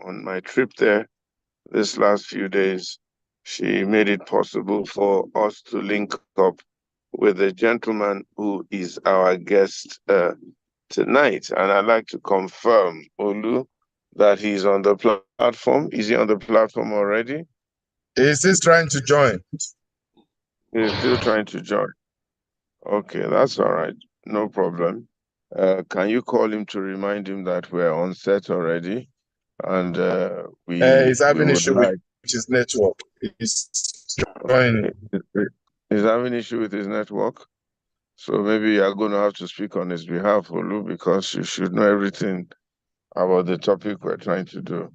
on my trip there this last few days. She made it possible for us to link up with the gentleman who is our guest tonight. And I'd like to confirm, Olu, that he's on the platform. Is he on the platform already? He's still trying to join. He's still trying to join. Okay, that's all right. No problem. Can you call him to remind him that we're on set already? And He's having would issue with his network. He's joining. He's having issue with his network. So maybe you're going to have to speak on his behalf, Olu, because you should know everything about the topic we're trying to do.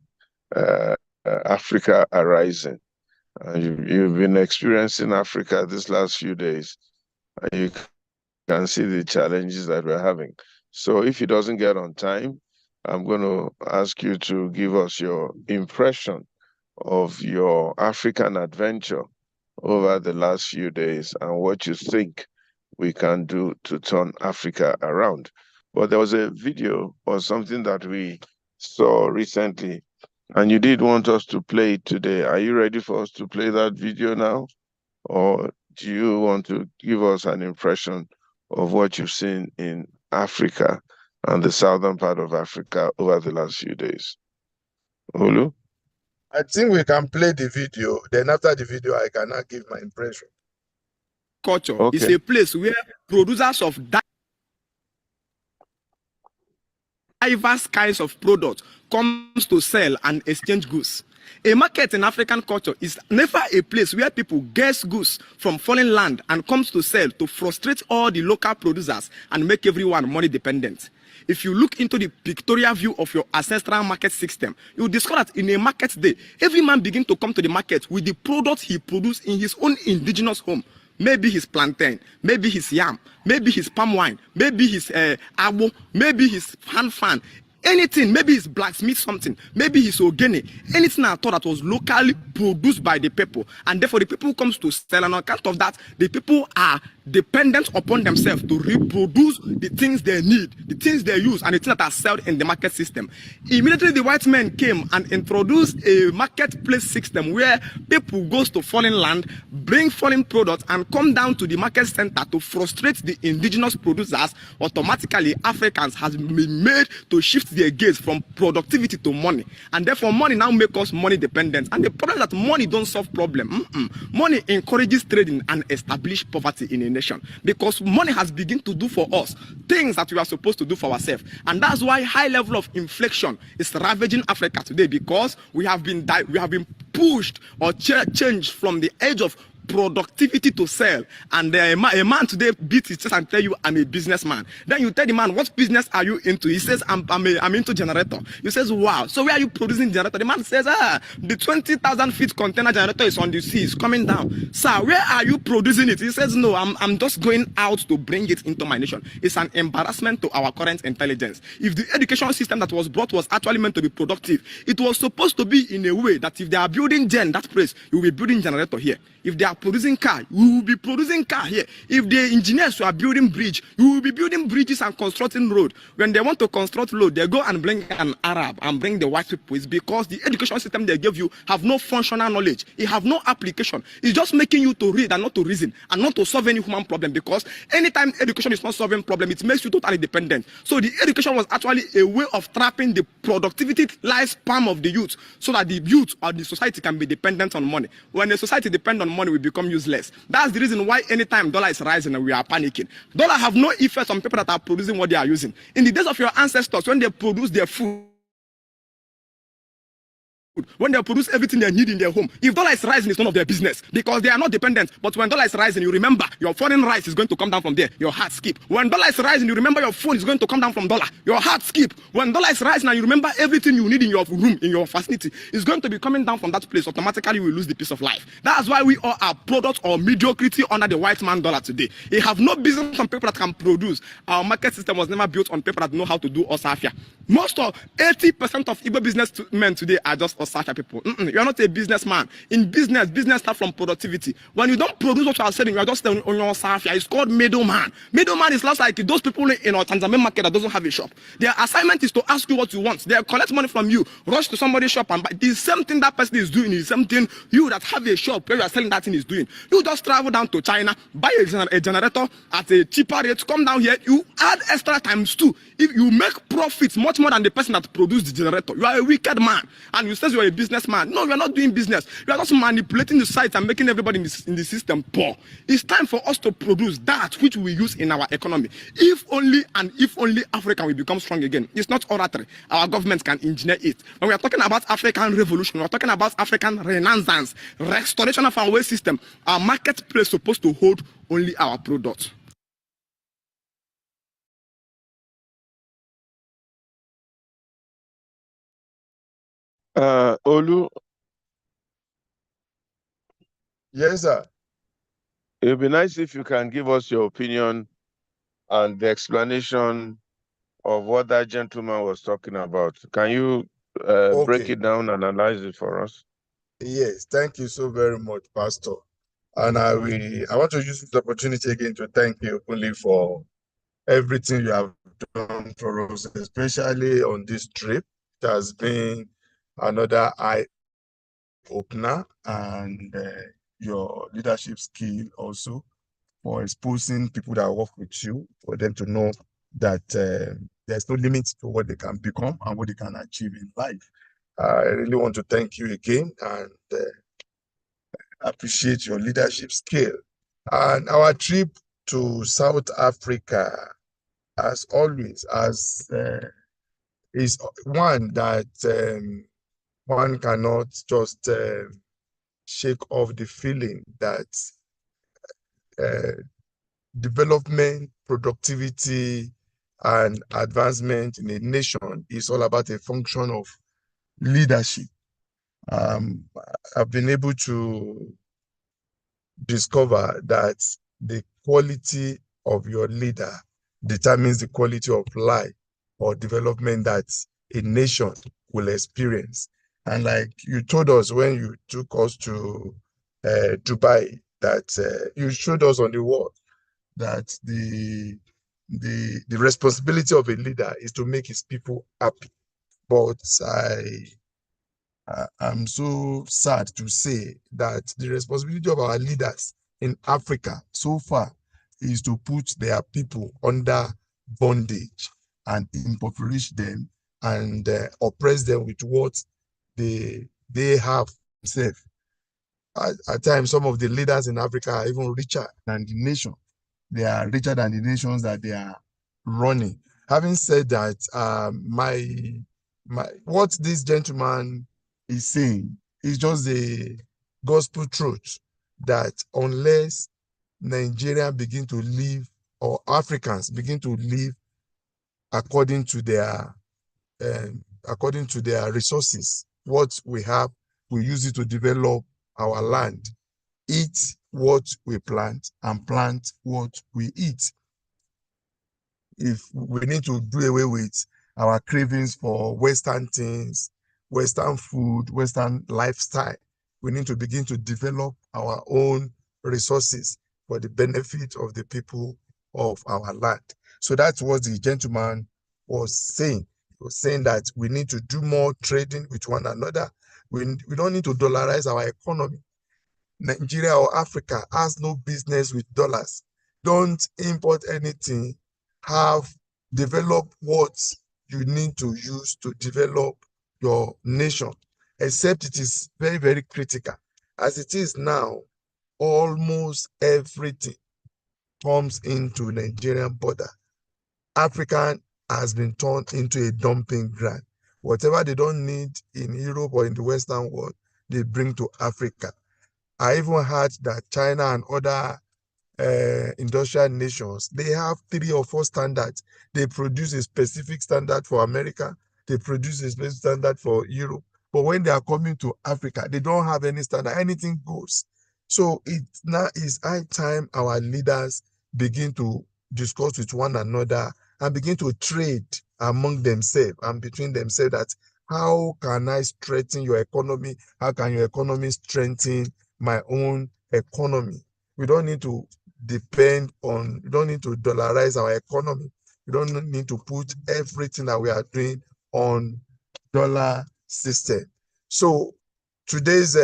Africa Arising. You've been experiencing Africa these last few days, and you can see the challenges that we're having. So if he doesn't get on time, I'm going to ask you to give us your impression of your African adventure over the last few days and what you think we can do to turn Africa around. But there was a video or something that we saw recently, and you did want us to play it today. Are you ready for us to play that video now? Or do you want to give us an impression of what you've seen in Africa and the southern part of Africa over the last few days? Olu? I think we can play the video. Then after the video, I cannot give my impression. Culture is a place where producers of diverse kinds of products comes to sell and exchange goods. A market in African culture is never a place where people get goods from foreign land and comes to sell to frustrate all the local producers and make everyone money dependent. If you look into the pictorial view of your ancestral market system, you will discover that in a market day, every man begins to come to the market with the product he produced in his own indigenous home. Maybe his plantain, maybe his yam, maybe his palm wine, maybe his abo, maybe his hand fan, anything, maybe his blacksmith something, maybe his ogene, anything at all that was locally produced by the people. And therefore the people comes to sell, and on account of that, the people are dependent upon themselves to reproduce the things they need, the things they use, and the things that are sold in the market system. Immediately the white men came and introduced a marketplace system where people goes to foreign land, bring foreign products, and come down to the market center to frustrate the indigenous producers. Automatically Africans has been made to shift their gaze from productivity to money, and therefore money now make us money dependent. And the problem is that money don't solve problem. Money encourages trading and establish poverty in a nation, because money has begun to do for us things that we are supposed to do for ourselves. And that's why high level of inflation is ravaging Africa today, because we have been pushed or changed from the age of productivity to sell. And a man today beats his chest and tell you, I'm a businessman. Then you tell the man, what business are you into? He says, I'm into generator. You says, wow, so where are you producing generator? The man says, the 20,000 feet container generator is on the sea, it's coming down. Sir, where are you producing it? He says, no, I'm just going out to bring it into my nation. It's an embarrassment to our current intelligence. If the education system that was brought was actually meant to be productive, it was supposed to be in a way that if they are building that place, you will be building generator here. If they are producing car, we will be producing car here. If the engineers are building bridge, you will be building bridges and constructing road. When they want to construct road, they go and bring an Arab and bring the white people. It's because the education system they give you have no functional knowledge. It have no application. It's just making you to read and not to reason and not to solve any human problem, because anytime education is not solving problem, it makes you totally dependent. So the education was actually a way of trapping the productivity lifespan of the youth, so that the youth or the society can be dependent on money. When the society depends on money, we become useless. That's the reason why anytime dollar is rising and we are panicking. Dollar have no effect on people that are producing what they are using. In the days of your ancestors, when they produce their food, when they produce everything they need in their home, if dollar is rising, it's none of their business, because they are not dependent. But when dollar is rising, you remember your foreign rice is going to come down from there, your heart skip. When dollar is rising, you remember your phone is going to come down from dollar, your heart skip. When dollar is rising and you remember everything you need in your room, in your facility, is going to be coming down from that place, automatically you will lose the peace of life. That's why we all are products or mediocrity under the white man dollar today. They have no business on people that can produce. Our market system was never built on people that know how to do osafia. Most of 80% of Igbo businessmen today are just Sasha people. You are not a businessman. In business starts from productivity. When you don't produce what you are selling, you are just on your Sasha. It's called middleman. Middleman is less like those people in our Tanzania market that doesn't have a shop. Their assignment is to ask you what you want. They collect money from you, rush to somebody's shop and buy. The same thing that person is doing is something you that have a shop where you are selling that thing is doing. You just travel down to China, buy a generator at a cheaper rate, come down here, you add extra times 2. If you make profits much more than the person that produced the generator, you are a wicked man. And you say you are a businessman. No, you are not doing business. You are just manipulating the sites and making everybody in the system poor. It's time for us to produce that which we use in our economy. If only Africa will become strong again. It's not oratory. Our government can engineer it. When we are talking about African revolution, we are talking about African renaissance, restoration of our waste system. Our marketplace is supposed to hold only our products. Olu, Yes, sir. it would be nice if you can give us your opinion and the explanation of what that gentleman was talking about. Can you break it down and analyze it for us? Yes, thank you so very much, Pastor. And I want to use this opportunity again to thank you openly for everything you have done for us, especially on this trip. It has been another eye-opener, and your leadership skill also for exposing people that work with you, for them to know that there's no limit to what they can become and what they can achieve in life. I really want to thank you again and appreciate your leadership skill. And our trip to South Africa, as always, is one that one cannot just shake off the feeling that development, productivity, and advancement in a nation is all about a function of leadership. I've been able to discover that the quality of your leader determines the quality of life or development that a nation will experience. And like you told us when you took us to Dubai, that you showed us on the wall that the responsibility of a leader is to make his people happy. But I'm so sad to say that the responsibility of our leaders in Africa so far is to put their people under bondage and impoverish them and oppress them with what they have themselves. At times, some of the leaders in Africa are even richer than the nation. They are richer than the nations that they are running. Having said that, what this gentleman is saying is just the gospel truth that unless Nigerians begin to live, or Africans begin to live according to their resources, what we have, we use it to develop our land, eat what we plant, and plant what we eat. If we need to do away with our cravings for Western things, Western food, Western lifestyle, we need to begin to develop our own resources for the benefit of the people of our land. So that's what the gentleman was saying. He was saying that we need to do more trading with one another. We don't need to dollarize our economy. Nigeria or Africa has no business with dollars. Don't import anything. Develop what you need to use to develop your nation, except it is very, very critical. As it is now, almost everything comes into Nigerian border. Africa has been turned into a dumping ground. Whatever they don't need in Europe or in the Western world, they bring to Africa. I even heard that China and other industrial nations, they have 3 or 4 standards. They produce a specific standard for America. They produce a specific standard for Europe. But when they are coming to Africa, they don't have any standard. Anything goes. So it now is high time our leaders begin to discuss with one another and begin to trade among themselves and between themselves that how can I strengthen your economy? How can your economy strengthen my own economy? We don't need to depend on, we don't need to dollarize our economy. We don't need to put everything that we are doing on dollar system. So today's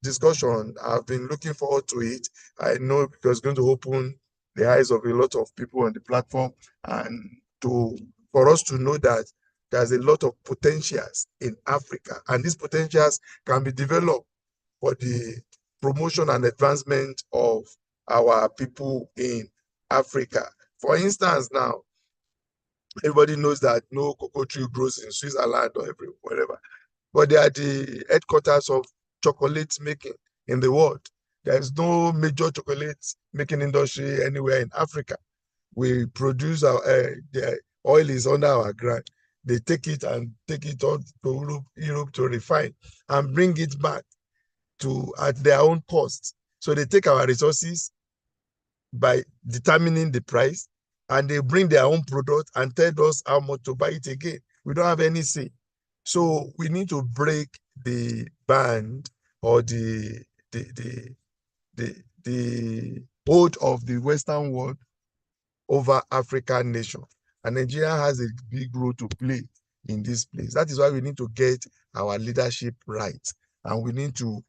discussion, I've been looking forward to it. I know it was going to open the eyes of a lot of people on the platform, and for us to know that there's a lot of potentials in Africa, and these potentials can be developed for the promotion and advancement of our people in Africa. For instance, now, everybody knows that no cocoa tree grows in Switzerland or wherever, but they are the headquarters of chocolate making in the world. There is no major chocolate making industry anywhere in Africa. We produce the oil is under our ground. They take it and take it on to Europe to refine and bring it back at their own cost. So they take our resources by determining the price, and they bring their own product and tell us how much to buy it again. We don't have any say. So we need to break the band or the hold of the Western world over African nation. And Nigeria has a big role to play in this place. That is why we need to get our leadership right. And we need to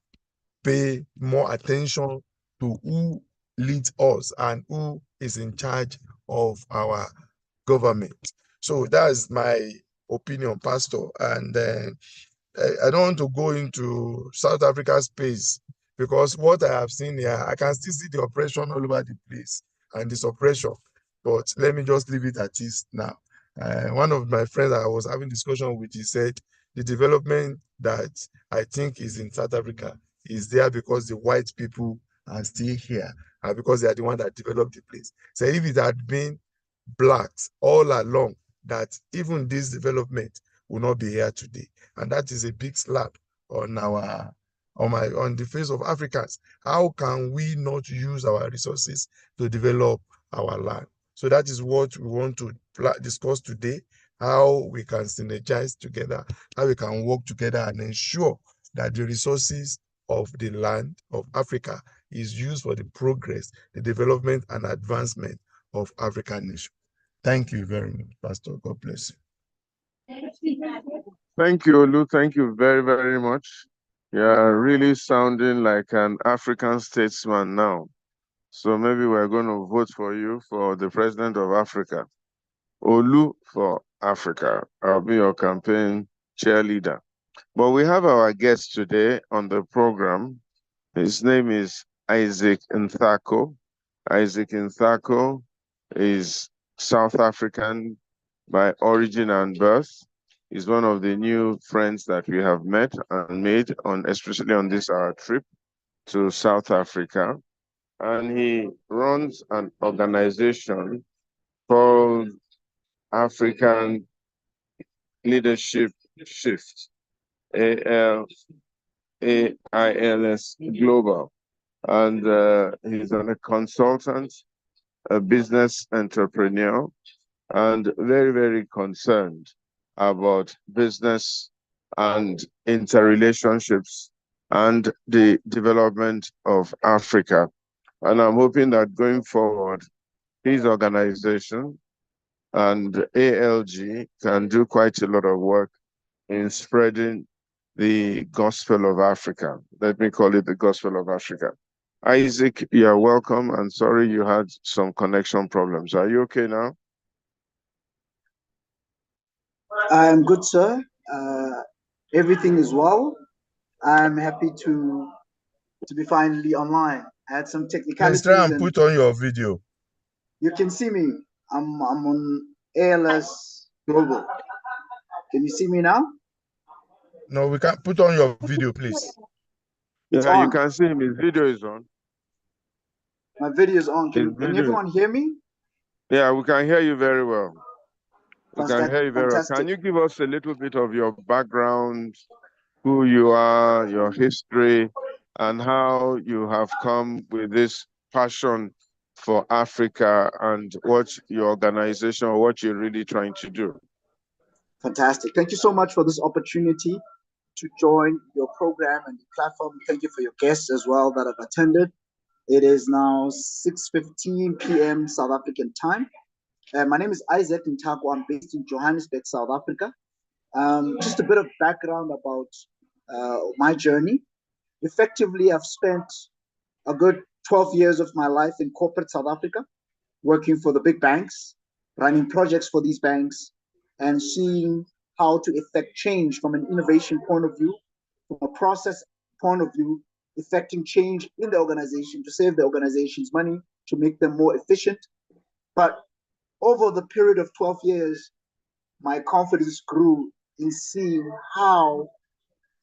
pay more attention to who leads us and who is in charge of our government. So that's my opinion, Pastor. And I don't want to go into South Africa space, because what I have seen here, I can still see the oppression all over the place and the suppression. But let me just leave it at this now. One of my friends I was having discussion with, he said the development that I think is in South Africa is there because the white people are still here and because they are the one that developed the place. So if it had been blacks all along, that even this development will not be here today. And that is a big slap on the face of Africans. How can we not use our resources to develop our land? So that is what we want to discuss today, how we can synergize together, how we can work together and ensure that the resources of the land of Africa is used for the progress, the development and advancement of African nation. Thank you very much, Pastor. God bless you. Thank you, Olu. Thank you very, very much. You are really sounding like an African statesman now. So maybe we're going to vote for you for the president of Africa. Olu for Africa. I'll be your campaign cheerleader. But we have our guest today on the program. His name is Isaac Nthako. Isaac Nthako is South African by origin and birth. He's one of the new friends that we have met and made, especially on this our trip to South Africa. And he runs an organization called African Leadership Shift, AILS Global. And he's a consultant, a business entrepreneur, and very, very concerned about business and interrelationships and the development of Africa. And I'm hoping that going forward, his organization and ALG can do quite a lot of work in spreading the gospel of Africa. Let me call it the gospel of Africa. Isaac, you are welcome, and sorry you had some connection problems. Are you okay now? I'm good, sir. Everything is well. I'm happy to be finally online. I had some technicalities. Please try and put on your video. You can see me. I'm on ALS Global. Can you see me now? No, we can't. Put on your video, please. Yeah, you can see him. His video is on. My video is on. Can everyone hear me? Yeah, we can hear you very well. We can hear you very well. Can you give us a little bit of your background, who you are, your history, and how you have come with this passion for Africa and what your organization, or what you're really trying to do? Fantastic. Thank you so much for this opportunity to join your program and the platform. Thank you for your guests as well that have attended. It is now 6:15 p.m. South African time. My name is Isaac Ntago. I'm based in Johannesburg, South Africa. Just a bit of background about my journey. Effectively, I've spent a good 12 years of my life in corporate South Africa, working for the big banks, running projects for these banks, and seeing how to effect change from an innovation point of view, from a process point of view, effecting change in the organization to save the organization's money, to make them more efficient. But over the period of 12 years, my confidence grew in seeing how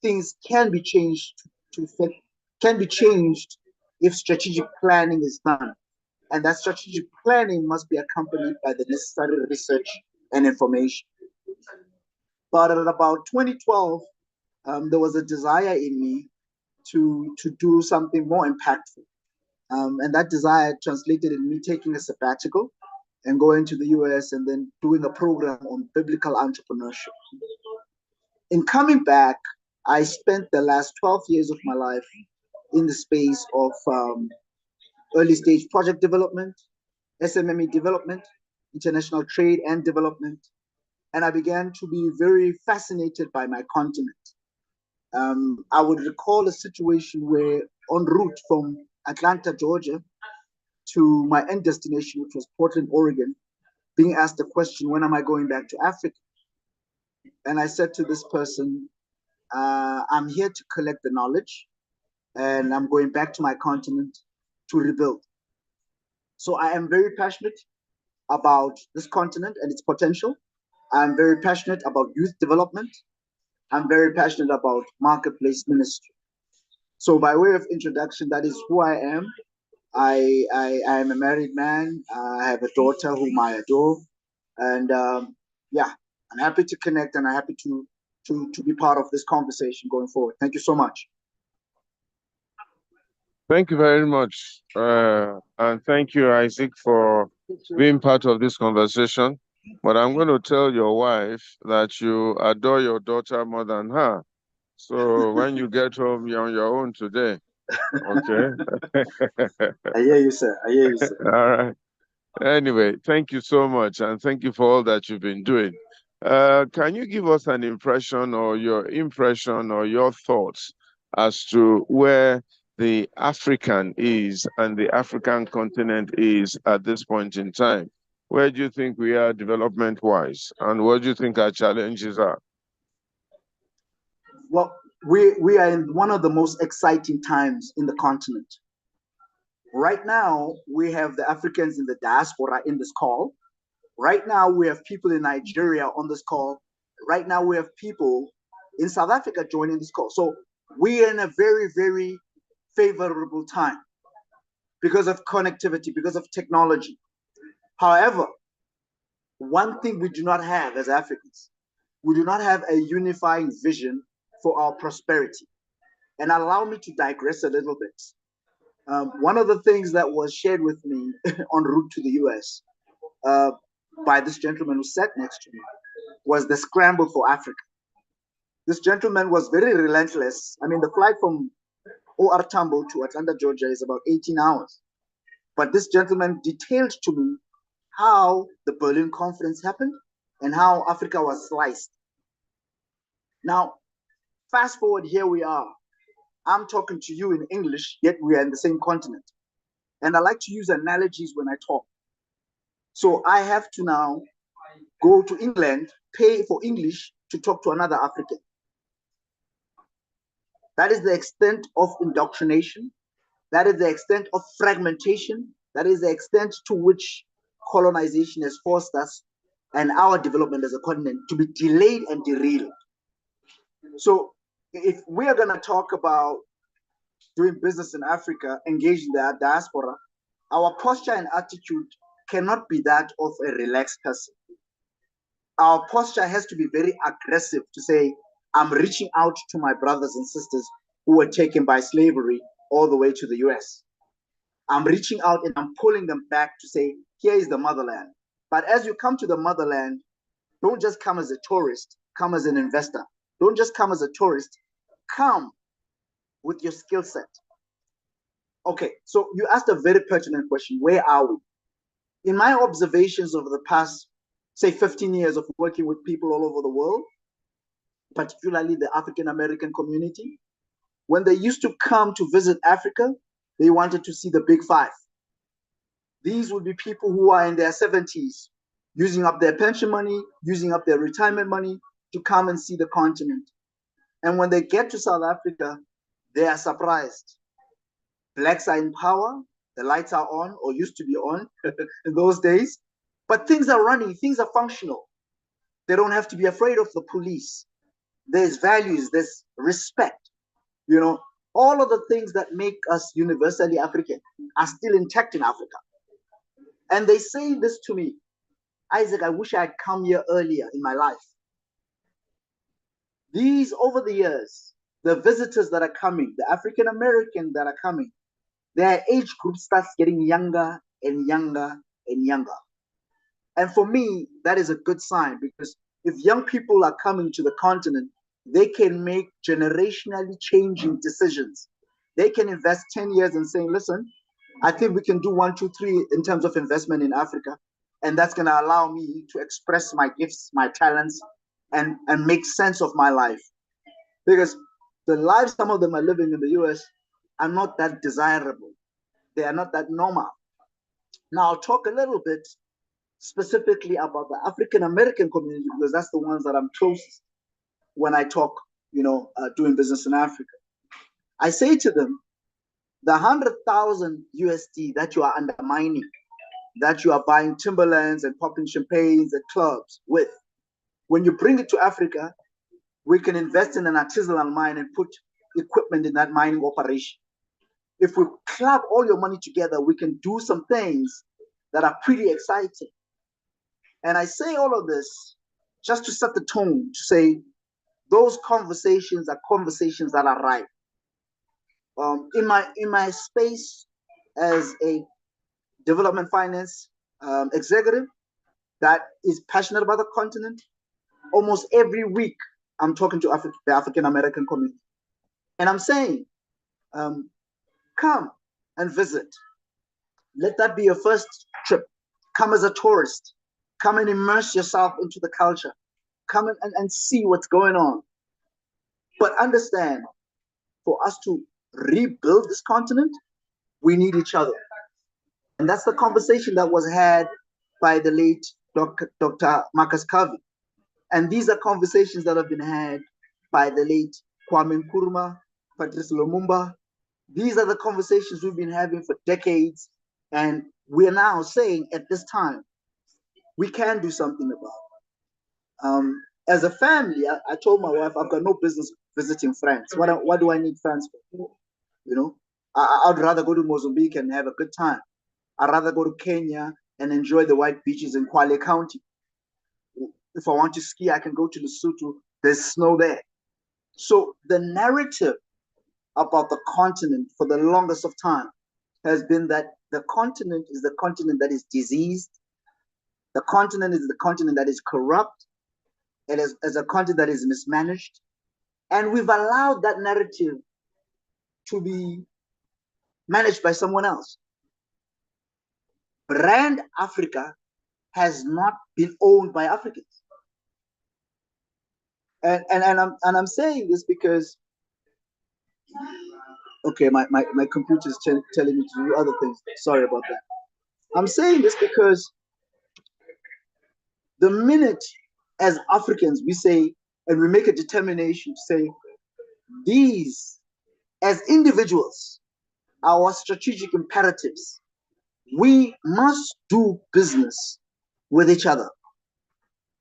things can be changed to effect, can be changed if strategic planning is done. And that strategic planning must be accompanied by the necessary research and information. But at about 2012, there was a desire in me to do something more impactful. And that desire translated in me taking a sabbatical and going to the US and then doing a program on biblical entrepreneurship. In coming back, I spent the last 12 years of my life in the space of early stage project development, SMME development, international trade and development. And I began to be very fascinated by my continent. I would recall a situation where en route from Atlanta, Georgia, to my end destination, which was Portland, Oregon, being asked the question, when am I going back to Africa? And I said to this person, I'm here to collect the knowledge, and I'm going back to my continent to rebuild. So I am very passionate about this continent and its potential. I'm very passionate about youth development. I'm very passionate about marketplace ministry. So by way of introduction, that is who I am. I am a married man. I have a daughter whom I adore. And yeah, I'm happy to connect and I'm happy to be part of this conversation going forward. Thank you so much. Thank you very much. And thank you, Isaac, for being part of this conversation. But I'm going to tell your wife that you adore your daughter more than her. So when you get home, you're on your own today. Okay. I hear you, sir. I hear you, sir. All right. Anyway, thank you so much. And thank you for all that you've been doing. Can you give us an impression or your thoughts as to where the African is and the African continent is at this point in time? Where do you think we are development-wise? And what do you think our challenges are? Well, we are in one of the most exciting times in the continent. Right now, we have the Africans in the diaspora in this call. Right now, we have people in Nigeria on this call. Right now, we have people in South Africa joining this call. So we are in a very, very favorable time because of connectivity, because of technology. However, one thing we do not have as Africans, we do not have a unifying vision for our prosperity. And allow me to digress a little bit. One of the things that was shared with me en route to the US by this gentleman who sat next to me was the scramble for Africa. This gentleman was very relentless. I mean, the flight from OR Tambo to Atlanta, Georgia is about 18 hours. But this gentleman detailed to me how the Berlin Conference happened and how Africa was sliced. Now, fast forward, here we are. I'm talking to you in English, yet we are in the same continent. And I like to use analogies when I talk. So I have to now go to England, pay for English to talk to another African. That is the extent of indoctrination. That is the extent of fragmentation. That is the extent to which colonization has forced us and our development as a continent to be delayed and derailed. So if we are going to talk about doing business in Africa, engaging the diaspora, our posture and attitude cannot be that of a relaxed person. Our posture has to be very aggressive to say, I'm reaching out to my brothers and sisters who were taken by slavery all the way to the US. I'm reaching out and I'm pulling them back to say, here is the motherland. But as you come to the motherland, Don't just come as a tourist, come as an investor. Don't just come as a tourist, come with your skill set. Okay, so you asked a very pertinent question. Where are we? In my observations over the past, say, 15 years of working with people all over the world, particularly the African American community, when they used to come to visit Africa, they wanted to see the big five. These would be people who are in their 70s, using up their pension money, using up their retirement money to come and see the continent. And when they get to South Africa, they are surprised. Blacks are in power, the lights are on, or used to be on in those days, but things are running, things are functional. They don't have to be afraid of the police. There's values, there's respect. You know, all of the things that make us universally African are still intact in Africa. And they say this to me, Isaac, I wish I had come here earlier in my life. These, over the years, the visitors that are coming, the African American that are coming, their age group starts getting younger and younger and younger. And for me, that is a good sign, because if young people are coming to the continent, they can make generationally changing decisions. They can invest 10 years and saying, listen, I think we can do 1, 2, 3 in terms of investment in Africa. And that's going to allow me to express my gifts, my talents, and make sense of my life. Because the lives some of them are living in the US are not that desirable. They are not that normal. Now, I'll talk a little bit specifically about the African American community, because that's the ones that I'm closest when I talk, doing business in Africa. I say to them, the 100,000 USD that you are undermining, that you are buying Timberlands and popping champagnes at clubs with, when you bring it to Africa, we can invest in an artisanal mine and put equipment in that mining operation. If we club all your money together, we can do some things that are pretty exciting. And I say all of this just to set the tone, to say those conversations are conversations that are right. In my space as a development finance executive that is passionate about the continent, almost every week I'm talking to the African American community, and I'm saying, come and visit. Let that be your first trip. Come as a tourist. Come and immerse yourself into the culture. Come and see what's going on. But understand, for us to rebuild this continent, we need each other. And that's the conversation that was had by the late Dr. Marcus Garvey. And these are conversations that have been had by the late Kwame Nkrumah, Patrice Lumumba. These are the conversations we've been having for decades. And we are now saying at this time, we can do something about it. As a family, I told my wife, I've got no business visiting France. What do I need France for? I'd rather go to Mozambique and have a good time. I'd rather go to Kenya and enjoy the white beaches in Kwale County. If I want to ski, I can go to Lesotho. There's snow there. So the narrative about the continent for the longest of time has been that the continent is the continent that is diseased. The continent is the continent that is corrupt. It is a continent that is mismanaged. And we've allowed that narrative to be managed by someone else. Brand Africa has not been owned by Africans. And I'm saying this because, okay, my computer is telling me to do other things. Sorry about that. I'm saying this because the minute as Africans we say, and we make a determination to say, these as individuals, our strategic imperatives, we must do business with each other.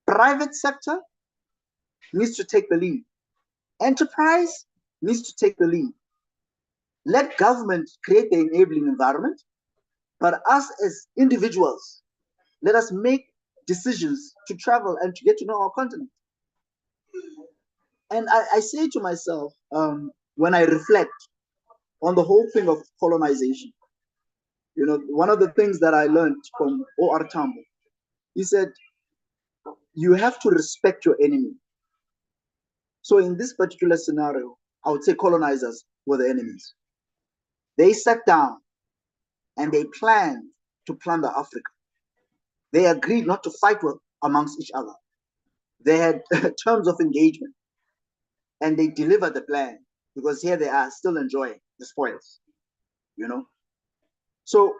Private sector needs to take the lead. Enterprise needs to take the lead. Let government create the enabling environment, but us as individuals, let us make decisions to travel and to get to know our continent. And I say to myself, when I reflect on the whole thing of colonization, one of the things that I learned from O.R. Tambo, he said, you have to respect your enemy. So in this particular scenario, I would say colonizers were the enemies. They sat down and they planned to plunder Africa. They agreed not to fight amongst each other. They had terms of engagement, and they delivered the plan, because here they are still enjoying the spoils, you know. So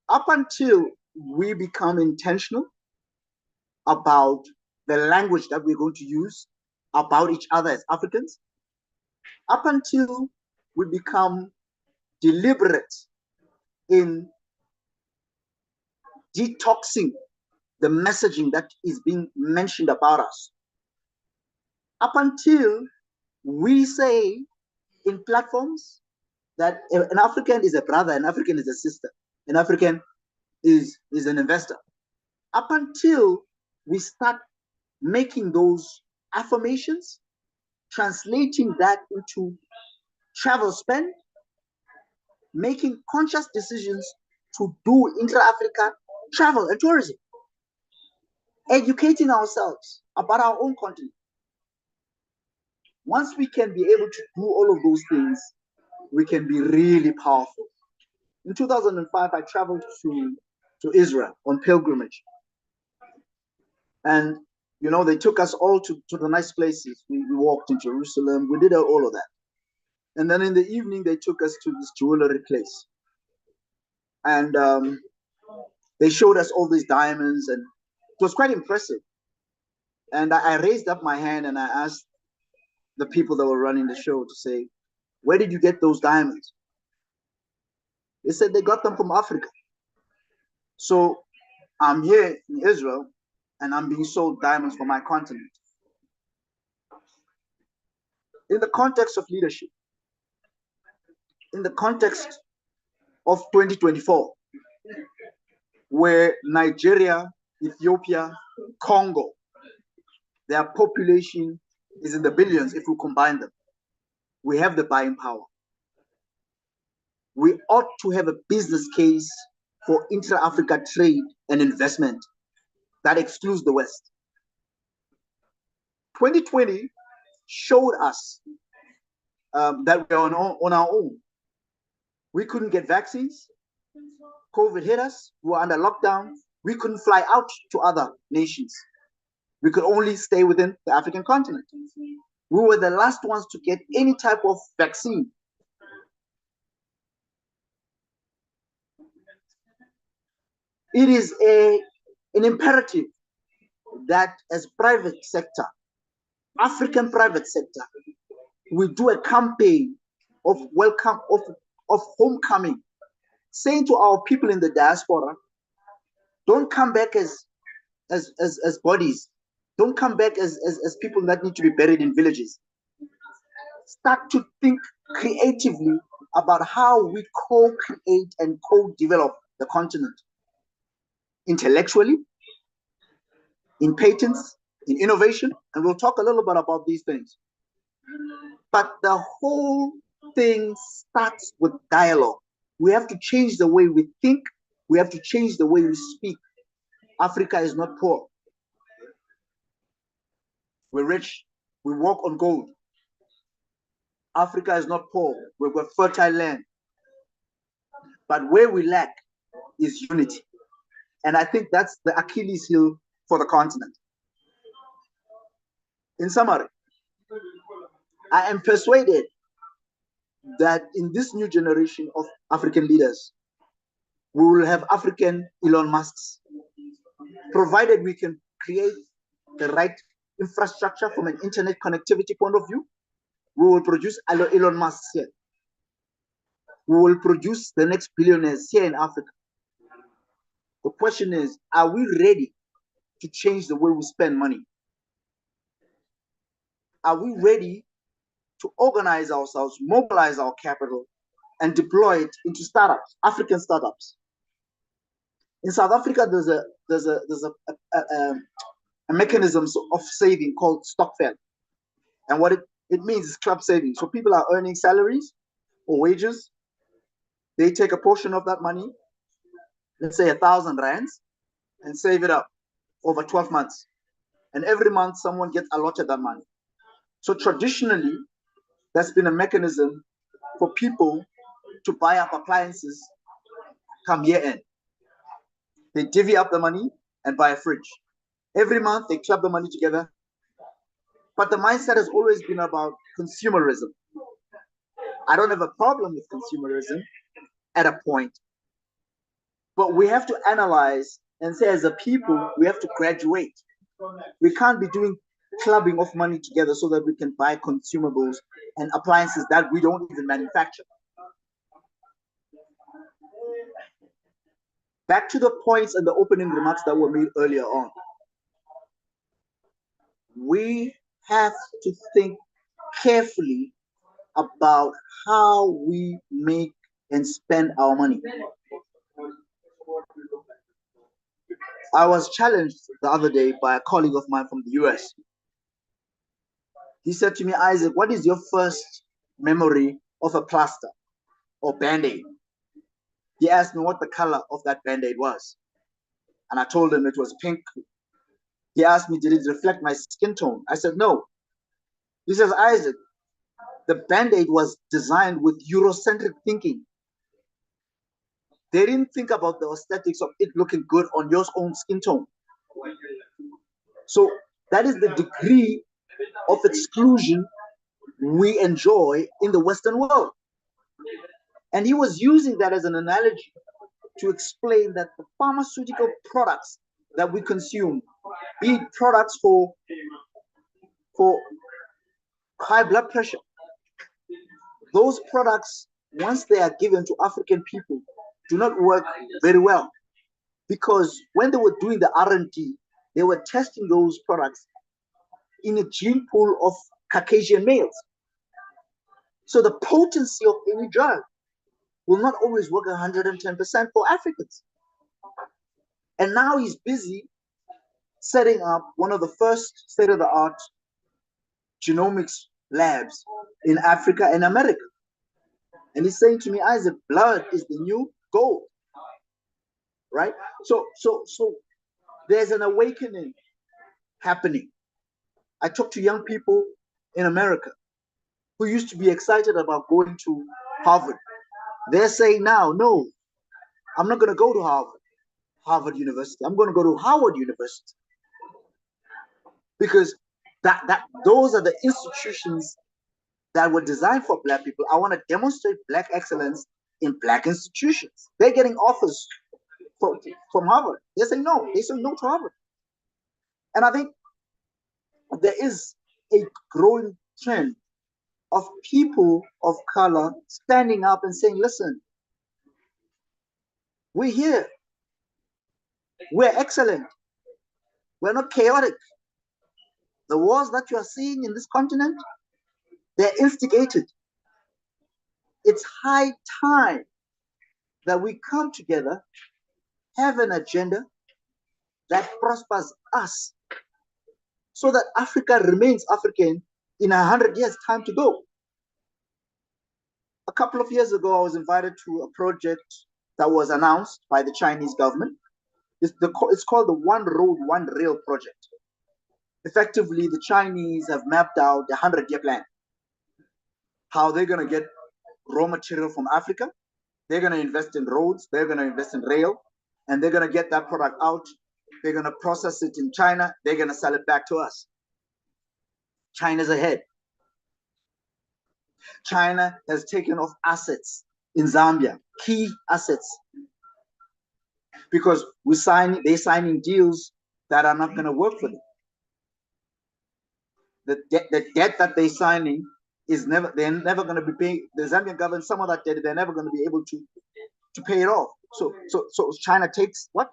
up until we become intentional about the language that we're going to use about each other as Africans, up until we become deliberate in detoxing the messaging that is being mentioned about us, up until we say in platforms that an African is a brother, an African is a sister, an African is an investor, up until we start making those affirmations, translating that into travel spend, making conscious decisions to do intra-Africa travel and tourism, educating ourselves about our own continent. Once we can be able to do all of those things, we can be really powerful. In 2005, I traveled to Israel on pilgrimage. And, you know, they took us all to the nice places. We walked in Jerusalem. We did all of that. And then in the evening, they took us to this jewelry place. And they showed us all these diamonds, and it was quite impressive. And I raised up my hand and I asked the people that were running the show to say, where did you get those diamonds? They said they got them from Africa. So I'm here in Israel and I'm being sold diamonds for my continent. In the context of leadership, in the context of 2024, where Nigeria, Ethiopia, Congo, their population is in the billions if we combine them, we have the buying power. We ought to have a business case for intra-Africa trade and investment that excludes the West. 2020 showed us that we're on our own. We couldn't get vaccines. COVID hit us. We were under lockdown. We couldn't fly out to other nations. We could only stay within the African continent. We were the last ones to get any type of vaccine. It is an imperative that as private sector, African private sector, we do a campaign of welcome, of homecoming, saying to our people in the diaspora, don't come back as bodies. Don't come back as people that need to be buried in villages. Start to think creatively about how we co-create and co-develop the continent. Intellectually, in patents, in innovation, and we'll talk a little bit about these things. But the whole thing starts with dialogue. We have to change the way we think. We have to change the way we speak. Africa is not poor. We're rich. We walk on gold. Africa is not poor. We've got fertile land. But where we lack is unity. And I think that's the Achilles heel for the continent. In summary, I am persuaded that in this new generation of African leaders, we will have African Elon Musks, provided we can create the right infrastructure from an internet connectivity point of view. We will produce Elon Musks here. We will produce the next billionaires here in Africa. The question is, are we ready to change the way we spend money? Are we ready to organize ourselves, mobilize our capital, and deploy it into startups, African startups? In South Africa, there's a mechanism of saving called stokvel, and what it means is club saving. So people are earning salaries or wages. They take a portion of that money, let's say 1,000 rands, and save it up over 12 months. and every month someone gets allotted that money. So traditionally, that's been a mechanism for people to buy up appliances come year end. They divvy up the money and buy a fridge. Every month they club the money together. But the mindset has always been about consumerism. I don't have a problem with consumerism at a point, but we have to analyze and say, as a people, we have to graduate. We can't be doing clubbing of money together so that we can buy consumables and appliances that we don't even manufacture. Back to the points and the opening remarks that were made earlier on. We have to think carefully about how we make and spend our money. I was challenged the other day by a colleague of mine from the US. He said to me, Isaac, what is your first memory of a plaster or Band-Aid? He asked me what the color of that Band-Aid was. And I told him it was pink. He asked me, did it reflect my skin tone? I said, no. He says, Isaac, the Band-Aid was designed with Eurocentric thinking. They didn't think about the aesthetics of it looking good on your own skin tone. So that is the degree of exclusion we enjoy in the Western world. And he was using that as an analogy to explain that the pharmaceutical products that we consume, be it products for high blood pressure, those products, once they are given to African people, do not work very well. Because when they were doing the R&D, they were testing those products in a gene pool of Caucasian males. So the potency of any drug will not always work 110% for Africans. And now he's busy setting up one of the first state-of-the-art genomics labs in Africa and America. And he's saying to me, Isaac, blood is the new gold, right? So there's an awakening happening. I talk to young people in America who used to be excited about going to Harvard. They're saying now, no, I'm not going to go to Harvard University. I'm going to go to Howard University. Because those are the institutions that were designed for Black people. I want to demonstrate Black excellence in Black institutions. They're getting offers from Harvard. They say no. They say no to Harvard. And I think there is a growing trend of people of color standing up and saying, listen, we're here. We're excellent. We're not chaotic. The wars that you are seeing in this continent, they're instigated. It's high time that we come together, have an agenda that prospers us so that Africa remains African in 100 years' time to go. A couple of years ago, I was invited to a project that was announced by the Chinese government. It's called the One Road, One Rail project. Effectively, the Chinese have mapped out the 100-year plan. How they're going to get raw material from Africa. They're going to invest in roads. They're going to invest in rail. And they're going to get that product out. They're going to process it in China. They're going to sell it back to us. China's ahead. China has taken off assets in Zambia, key assets, because they're signing deals that are not going to work for them. The debt that they're signing they're never going to be paying. The Zambian government, some of that debt, they're never going to be able to pay it off. So China takes what?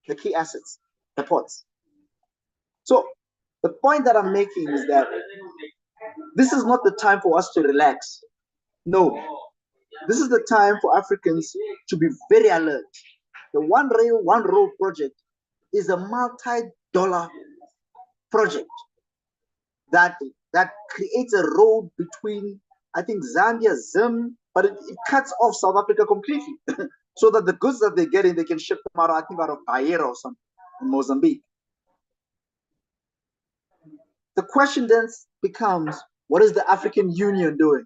The key assets, the ports. So the point that I'm making is that this is not the time for us to relax. No, this is the time for Africans to be very alert. The One Rail, One Road project is a multi-dollar project that creates a road between, I think, Zambia, Zim, but it cuts off South Africa completely. So that the goods that they're getting, they can ship them out, I think, out of Beira or something in Mozambique. The question then becomes, what is the African Union doing?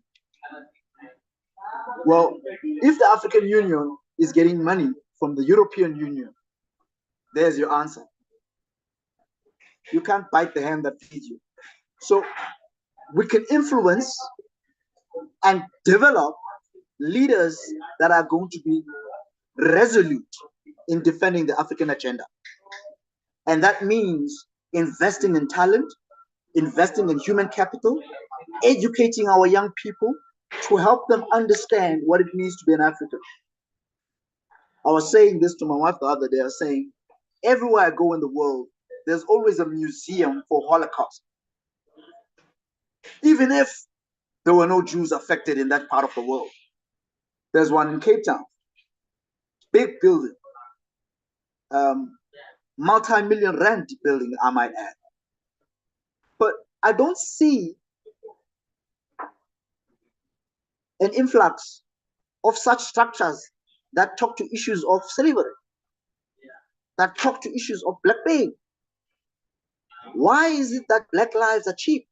Well, if the African Union is getting money from the European Union, there's your answer. You can't bite the hand that feeds you. So we can influence and develop leaders that are going to be resolute in defending the African agenda. And that means investing in talent, investing in human capital, educating our young people to help them understand what it means to be an African. I was saying this to my wife the other day. I was saying, everywhere I go in the world, there's always a museum for Holocaust. Even if there were no Jews affected in that part of the world. There's one in Cape Town, big building, multi-million rand building, I might add. But I don't see an influx of such structures that talk to issues of slavery, that talk to issues of black pain. Why is it that black lives are cheap?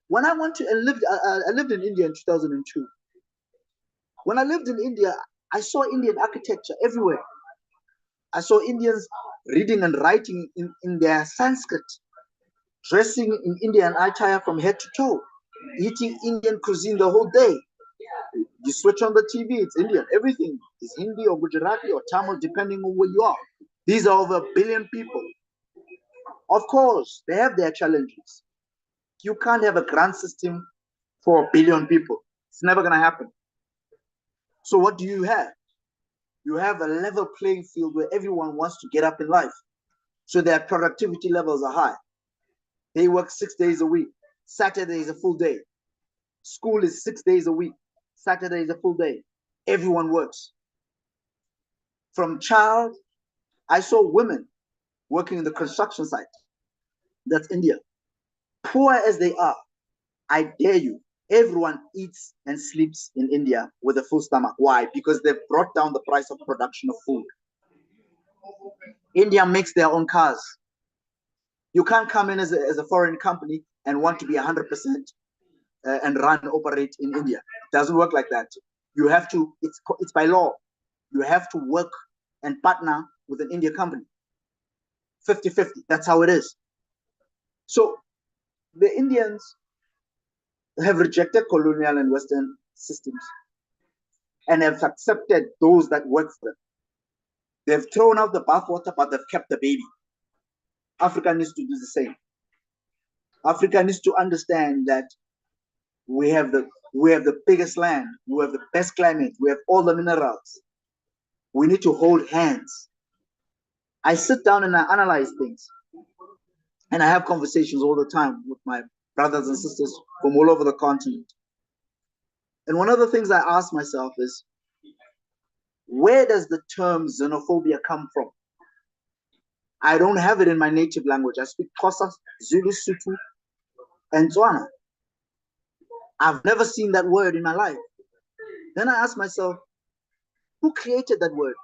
When I went to and lived, I lived in India in 2002. When I lived in India, I saw Indian architecture everywhere. I saw Indians reading and writing in their Sanskrit, dressing in Indian attire from head to toe, eating Indian cuisine the whole day. You switch on the TV, it's Indian. Everything is Hindi or Gujarati or Tamil, depending on where you are. These are over 1 billion people. Of course, they have their challenges. You can't have a grant system for 1 billion people. It's never going to happen. So what do you have? You have a level playing field where everyone wants to get up in life. So their productivity levels are high. They work 6 days a week. Saturday is a full day. School is 6 days a week. Saturday is a full day. Everyone works. From child, I saw women working in the construction site. That's India. Poor as they are, I dare you, everyone eats and sleeps in India with a full stomach. Why? Because they've brought down the price of production of food. India makes their own cars. You can't come in as a foreign company and want to be 100% and operate in India. It doesn't work like that. You have to, it's by law. You have to work and partner with an India company. 50-50, that's how it is. So the Indians have rejected colonial and Western systems and have accepted those that work for them. They've thrown out the bathwater, but they've kept the baby. Africa needs to do the same. Africa needs to understand that we have the biggest land, we have the best climate, we have all the minerals. We need to hold hands. I sit down and I analyze things. And I have conversations all the time with my brothers and sisters from all over the continent. And one of the things I ask myself is, where does the term xenophobia come from? I don't have it in my native language. I speak Xhosa, Zulu, Sotho, and Tswana. I've never seen that word in my life. Then I ask myself, who created that word?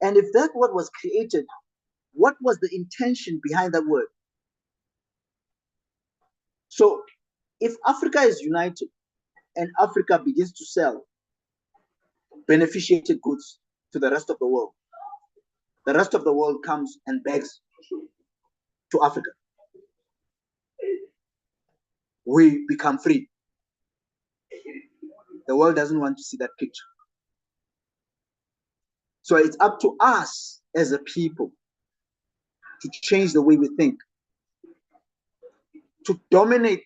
And if that word was created, what was the intention behind that word? So if Africa is united and Africa begins to sell beneficiated goods to the rest of the world, the rest of the world comes and begs to Africa. We become free. The world doesn't want to see that picture. So it's up to us as a people to change the way we think, to dominate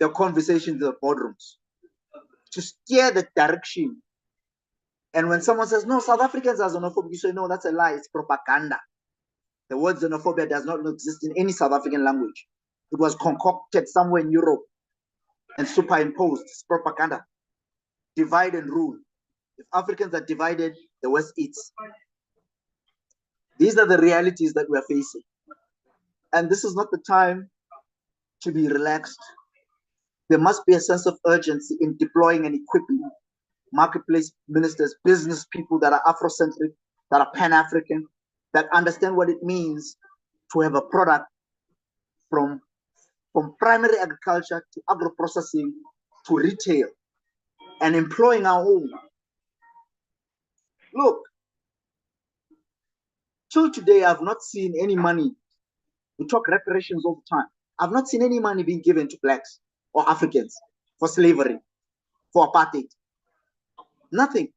the conversations in the boardrooms, to steer the direction. And when someone says, no, South Africans are xenophobic, you say, no, that's a lie, it's propaganda. The word xenophobia does not exist in any South African language. It was concocted somewhere in Europe and superimposed. It's propaganda. Divide and rule. If Africans are divided, the West eats. These are the realities that we are facing. And this is not the time to be relaxed. There must be a sense of urgency in deploying and equipping marketplace ministers, business people that are Afrocentric, that are Pan-African, that understand what it means to have a product from primary agriculture to agro-processing to retail and employing our own. Look, till today, I've not seen any money. We talk reparations all the time. I've not seen any money being given to blacks or Africans for slavery, for apartheid. Nothing.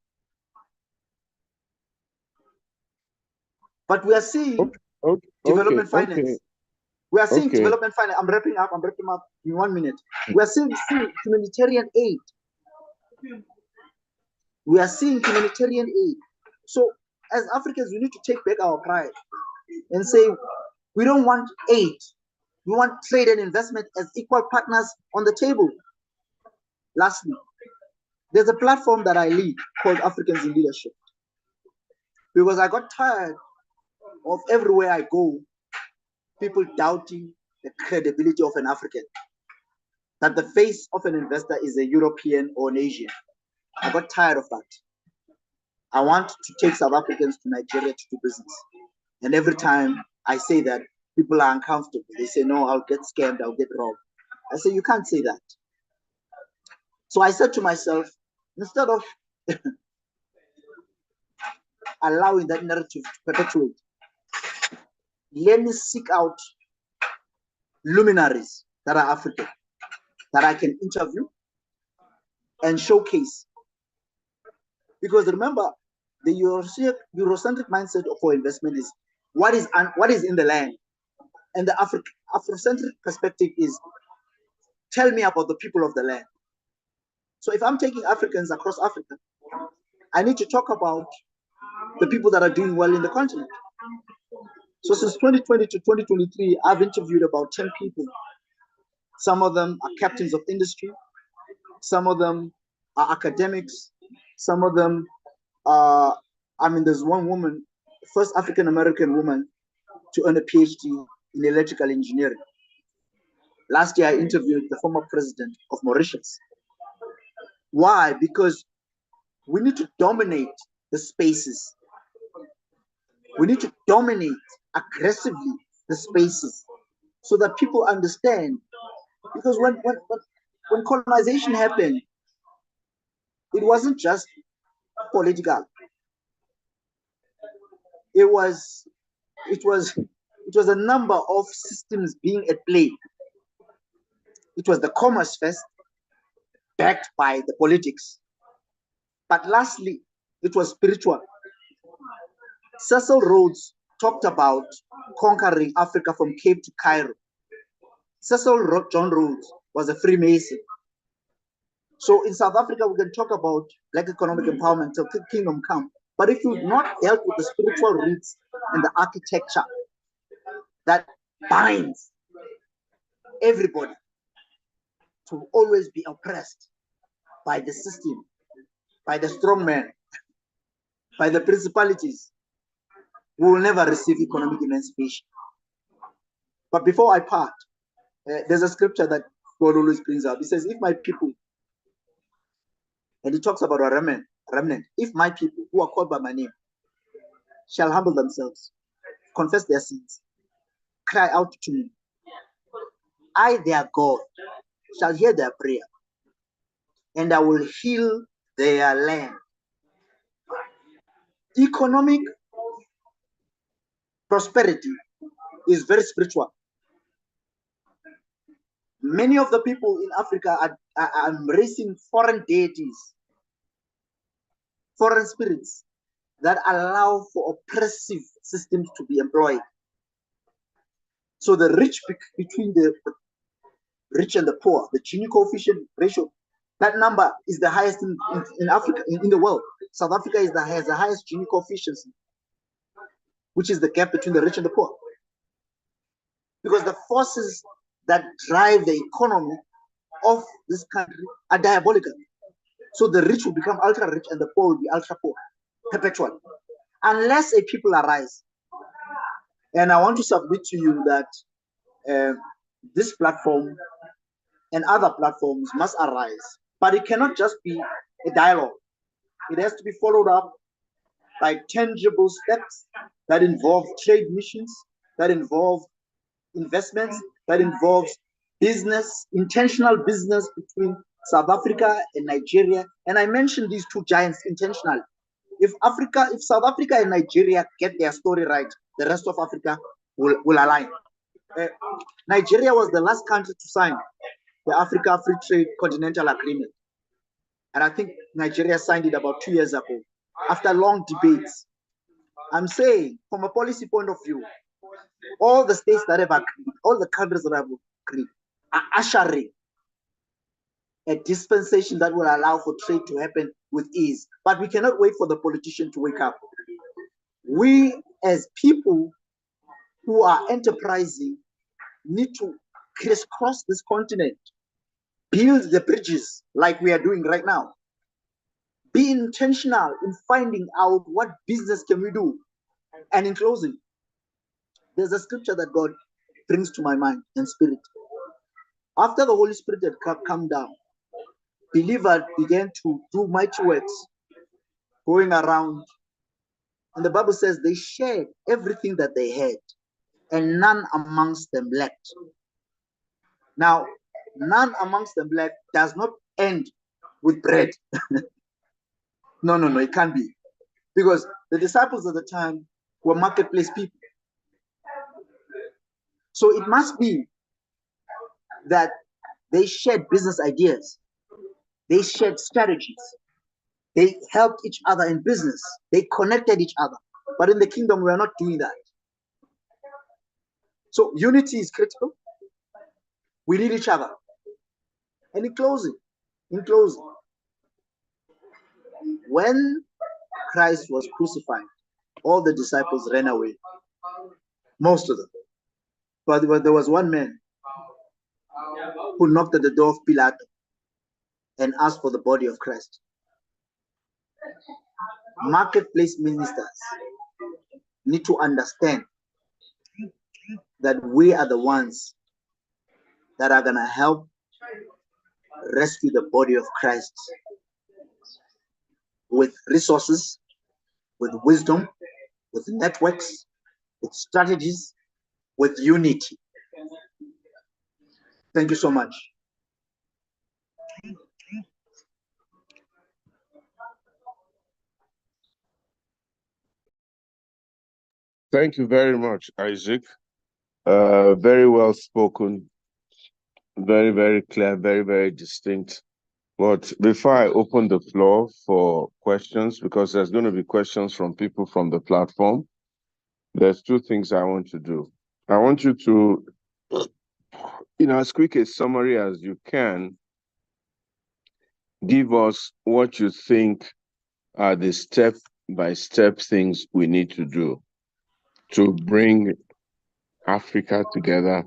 But we are seeing development finance. We are seeing development finance. I'm wrapping up in 1 minute. We are seeing humanitarian aid. We are seeing humanitarian aid. So as Africans, we need to take back our pride and say, we don't want aid. We want trade and investment as equal partners on the table. Lastly, there's a platform that I lead called Africans in Leadership, because I got tired of everywhere I go, people doubting the credibility of an African, that the face of an investor is a European or an Asian. I got tired of that. I want to take South Africans to Nigeria to do business. And every time I say that, people are uncomfortable. They say, no, I'll get scammed, I'll get robbed. I say, you can't say that. So I said to myself, instead of allowing that narrative to perpetuate, let me seek out luminaries that are African, that I can interview and showcase. Because remember, the Eurocentric mindset for investment is what is in the land. And the Afrocentric perspective is, tell me about the people of the land. So if I'm taking Africans across Africa, I need to talk about the people that are doing well in the continent. So since 2020 to 2023, I've interviewed about 10 people. Some of them are captains of industry. Some of them are academics. Some of them are, there's one woman, first African-American woman to earn a PhD in electrical engineering. Last year, I interviewed the former president of Mauritius. Why? Because we need to dominate the spaces. We need to dominate aggressively the spaces so that people understand. Because when colonization happened, it wasn't just political. It was a number of systems being at play. It was the commerce first, backed by the politics. But lastly, it was spiritual. Cecil Rhodes talked about conquering Africa from Cape to Cairo. Cecil John Rhodes was a Freemason. So in South Africa, we can talk about Black economic empowerment till kingdom come. But if you've not dealt with the spiritual roots and the architecture that binds everybody to always be oppressed by the system, by the strong man, by the principalities, we will never receive economic emancipation. But before I part, there's a scripture that God always brings up. He says, if my people, and he talks about a remnant, if my people who are called by my name shall humble themselves, confess their sins, cry out to me, I, their God, shall hear their prayer, and I will heal their land. Economic prosperity is very spiritual. Many of the people in Africa are embracing foreign deities, foreign spirits that allow for oppressive systems to be employed. So the rich between the rich and the poor, the Gini coefficient ratio, that number is the highest in Africa, in the world. South Africa has the highest Gini coefficient, which is the gap between the rich and the poor. Because the forces that drive the economy of this country are diabolical. So the rich will become ultra rich and the poor will be ultra poor, perpetually, unless a people arise. And I want to submit to you that this platform and other platforms must arise, but it cannot just be a dialogue. It has to be followed up by tangible steps that involve trade missions, that involve investments, that involves business, intentional business between South Africa and Nigeria. And I mentioned these two giants intentionally. If South Africa and Nigeria get their story right, the rest of Africa will align. Nigeria was the last country to sign the Africa Free Trade Continental Agreement. And I think Nigeria signed it about 2 years ago, after long debates. I'm saying, from a policy point of view, all the states that have agreed, all the countries that have agreed, are ushering a dispensation that will allow for trade to happen with ease. But we cannot wait for the politician to wake up. We, as people who are enterprising, need to crisscross this continent, build the bridges like we are doing right now. Be intentional in finding out what business can we do. And in closing, there's a scripture that God brings to my mind and spirit. After the Holy Spirit had come down, believers began to do mighty works, going around. And the Bible says they shared everything that they had, and none amongst them lacked. Now, none amongst them lacked does not end with bread. No, it can't be. Because the disciples at the time were marketplace people. So it must be that they shared business ideas. They shared strategies. They helped each other in business. They connected each other. But in the kingdom, we are not doing that. So unity is critical. We need each other. And in closing, when Christ was crucified, all the disciples ran away. Most of them. But there was one man who knocked at the door of Pilate and asked for the body of Christ. Marketplace ministers need to understand that we are the ones that are going to help rescue the body of Christ with resources, with wisdom, with networks, with strategies, with unity. Thank you so much. Thank you very much, Isaac. Very well spoken, very, very clear, very, very distinct. But before I open the floor for questions, because there's going to be questions from people from the platform, there's two things I want to do. I want you to, as quick a summary as you can, give us what you think are the step-by-step things we need to do to bring Africa together,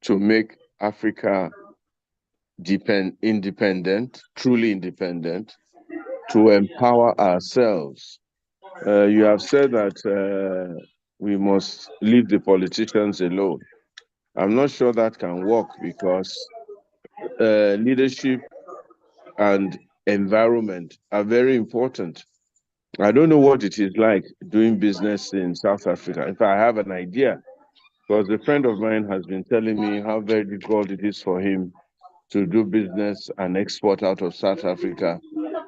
to make Africa independent, truly independent, to empower ourselves. You have said that we must leave the politicians alone. I'm not sure that can work because leadership and environment are very important. I don't know what it is like doing business in South Africa. If I have an idea, because a friend of mine has been telling me how very difficult it is for him to do business and export out of South Africa,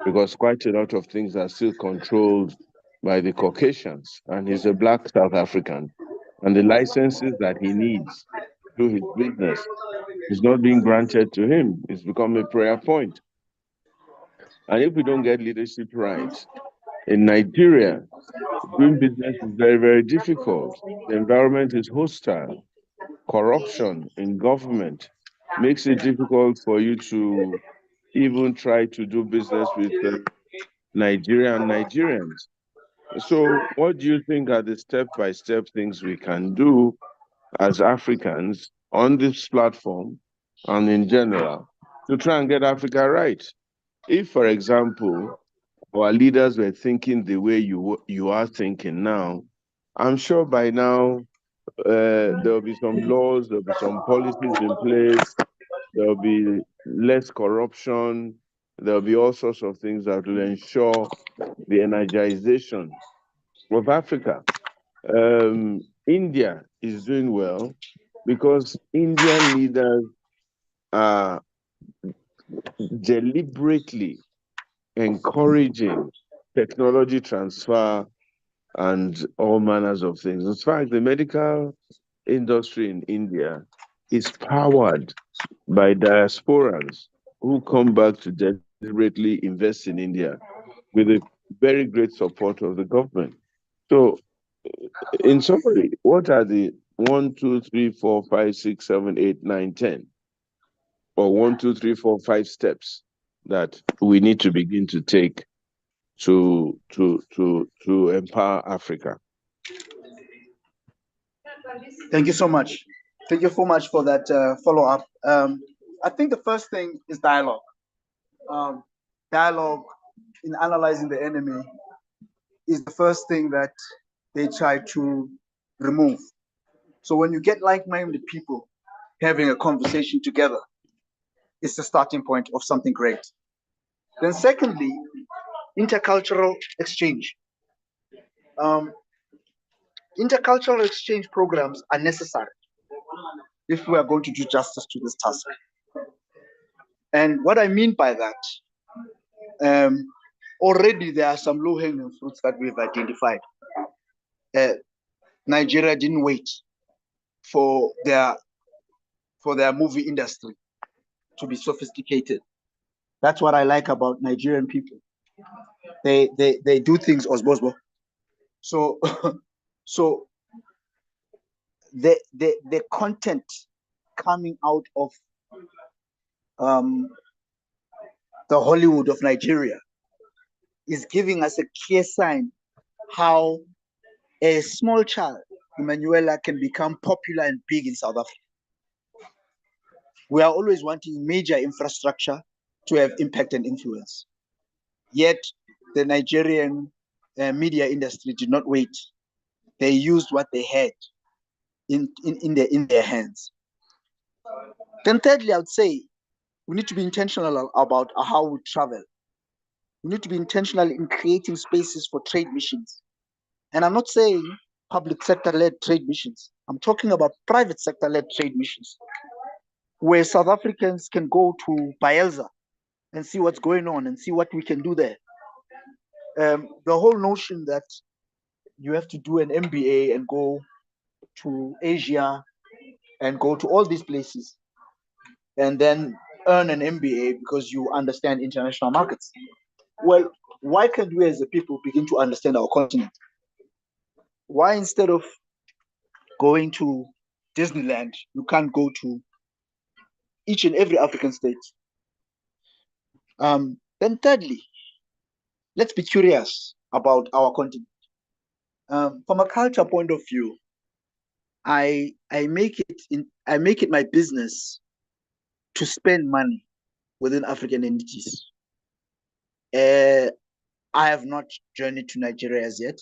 because quite a lot of things are still controlled by the Caucasians, and he's a Black South African, and the licenses that he needs to do his business is not being granted to him. It's become a prayer point. And if we don't get leadership right, in Nigeria, doing business is very, very difficult. The environment is hostile. Corruption in government makes it difficult for you to even try to do business with Nigerians. So what do you think are the step-by-step things we can do as Africans on this platform and in general to try and get Africa right? If, for example, our leaders were thinking the way you are thinking now, I'm sure by now there'll be some laws, there'll be some policies in place, there'll be less corruption, there'll be all sorts of things that will ensure the energization of Africa. India is doing well because Indian leaders are deliberately encouraging technology transfer and all manners of things. In fact, the medical industry in India is powered by diasporans who come back to deliberately invest in India with the very great support of the government. So, in summary, what are the 1, 2, 3, 4, 5, 6, 7, 8, 9, 10, or 1, 2, 3, 4, 5 steps that we need to begin to take to empower Africa? Thank you so much. Thank you so much for that follow up. I think the first thing is dialogue. Um, Dialogue in analyzing the enemy is the first thing that they try to remove. So when you get like-minded people having a conversation together, it's the starting point of something great. Then secondly, intercultural exchange. Um, Intercultural exchange programs are necessary if we are going to do justice to this task. And what I mean by that, already there are some low-hanging fruits that we've identified. Nigeria didn't wait for their movie industry to be sophisticated. That's what I like about Nigerian people. They do things osbosbo. So so the content coming out of the Hollywood of Nigeria is giving us a clear sign how a small child, Emanuela, can become popular and big in South Africa. We are always wanting major infrastructure to have impact and influence. Yet the Nigerian media industry did not wait. They used what they had in their hands. Then thirdly, I would say we need to be intentional about how we travel. We need to be intentional in creating spaces for trade missions. And I'm not saying public sector-led trade missions. I'm talking about private sector-led trade missions, where South Africans can go to Bielsa and see what's going on and see what we can do there. The whole notion that you have to do an MBA and go to Asia and go to all these places and then earn an MBA because you understand international markets. Well, why can't we as a people begin to understand our continent? Why instead of going to Disneyland, you can't go to each and every African state? Then thirdly, let's be curious about our continent. From a culture point of view, I make it my business to spend money within African entities. I have not journeyed to Nigeria as yet,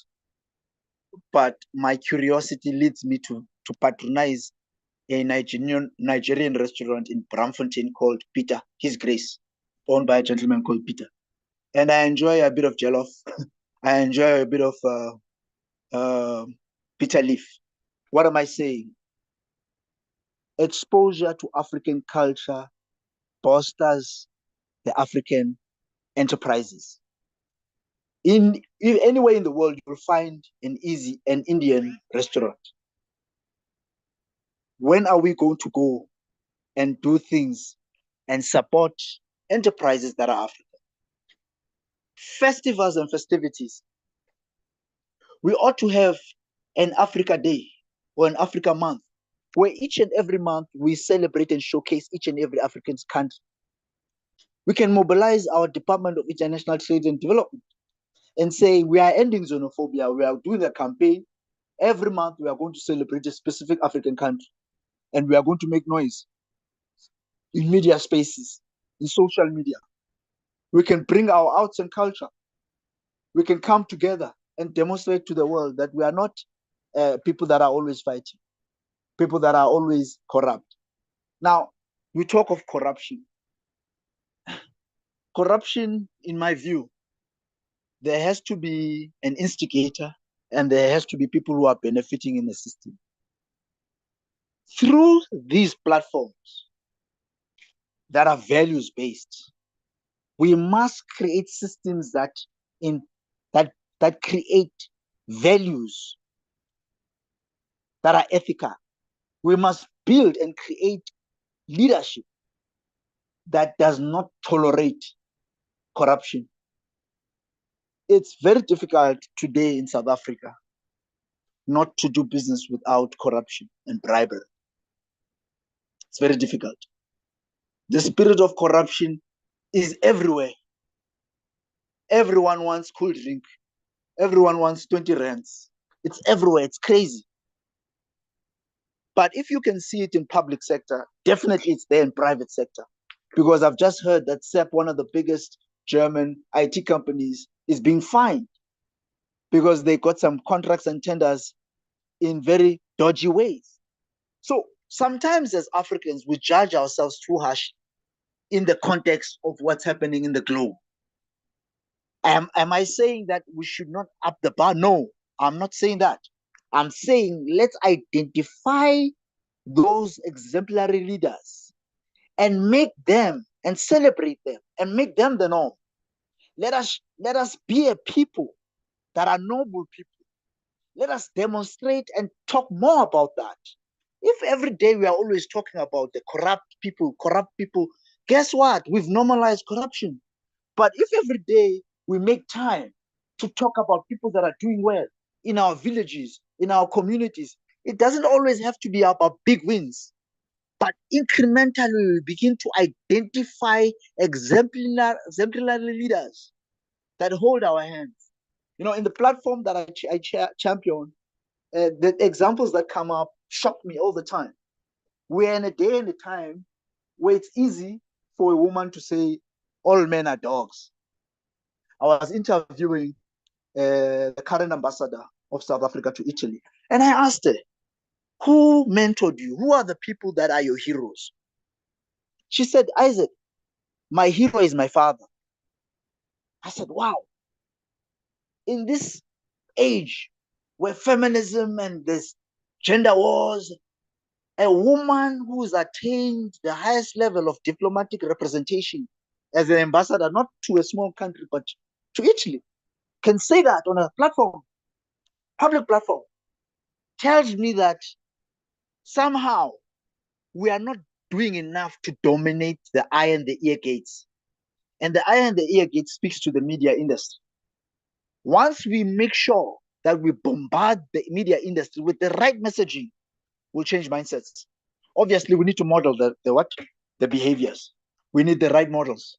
but my curiosity leads me to patronize a Nigerian restaurant in Braamfontein called Peter, His Grace, owned by a gentleman called Peter. And I enjoy a bit of jollof. I enjoy a bit of bitter leaf. What am I saying? Exposure to African culture bolsters the African enterprises. Anywhere in the world, you will find an Indian restaurant. When are we going to go and do things and support enterprises that are African? Festivals and festivities. We ought to have an Africa Day or an Africa Month, where each and every month we celebrate and showcase each and every African country. We can mobilize our Department of International Trade and Development and say, we are ending xenophobia. We are doing a campaign. Every month we are going to celebrate a specific African country, and we are going to make noise in media spaces, in social media. We can bring our arts and culture. We can come together and demonstrate to the world that we are not people that are always fighting, people that are always corrupt. Now, we talk of corruption. Corruption, in my view, there has to be an instigator and there has to be people who are benefiting in the system. Through these platforms that are values-based, we must create systems that create values that are ethical. We must build and create leadership that does not tolerate corruption. It's very difficult today in South Africa not to do business without corruption and bribery. It's very difficult. The spirit of corruption is everywhere. Everyone wants cool drink. Everyone wants 20 rands. It's everywhere. It's crazy. But if you can see it in public sector, definitely it's there in private sector. Because I've just heard that SAP, one of the biggest German IT companies, is being fined because they got some contracts and tenders in very dodgy ways. So sometimes as Africans, we judge ourselves too harsh in the context of what's happening in the globe. Am I saying that we should not up the bar? No, I'm not saying that. I'm saying let's identify those exemplary leaders and make them and celebrate them and make them the norm. Let us be a people that are noble people. Let us demonstrate and talk more about that. If every day we are always talking about the corrupt people, guess what? We've normalized corruption. But if every day we make time to talk about people that are doing well in our villages, in our communities, it doesn't always have to be about big wins. But incrementally, we begin to identify exemplary leaders that hold our hands. You know, in the platform that I champion, the examples that come up shock me all the time. We're in a day and a time where it's easy for a woman to say, all men are dogs. I was interviewing the current ambassador of South Africa to Italy, and I asked her, who mentored you? Who are the people that are your heroes? She said, Isaac, my hero is my father. I said, wow. In this age where feminism and this gender wars, a woman who's attained the highest level of diplomatic representation as an ambassador, not to a small country, but to Italy, can say that on a platform, public platform, tells me that somehow we are not doing enough to dominate the eye and the ear gates. And the eye and the ear gate speaks to the media industry. Once we make sure that we bombard the media industry with the right messaging, we'll change mindsets. Obviously, we need to model the behaviors. We need the right models.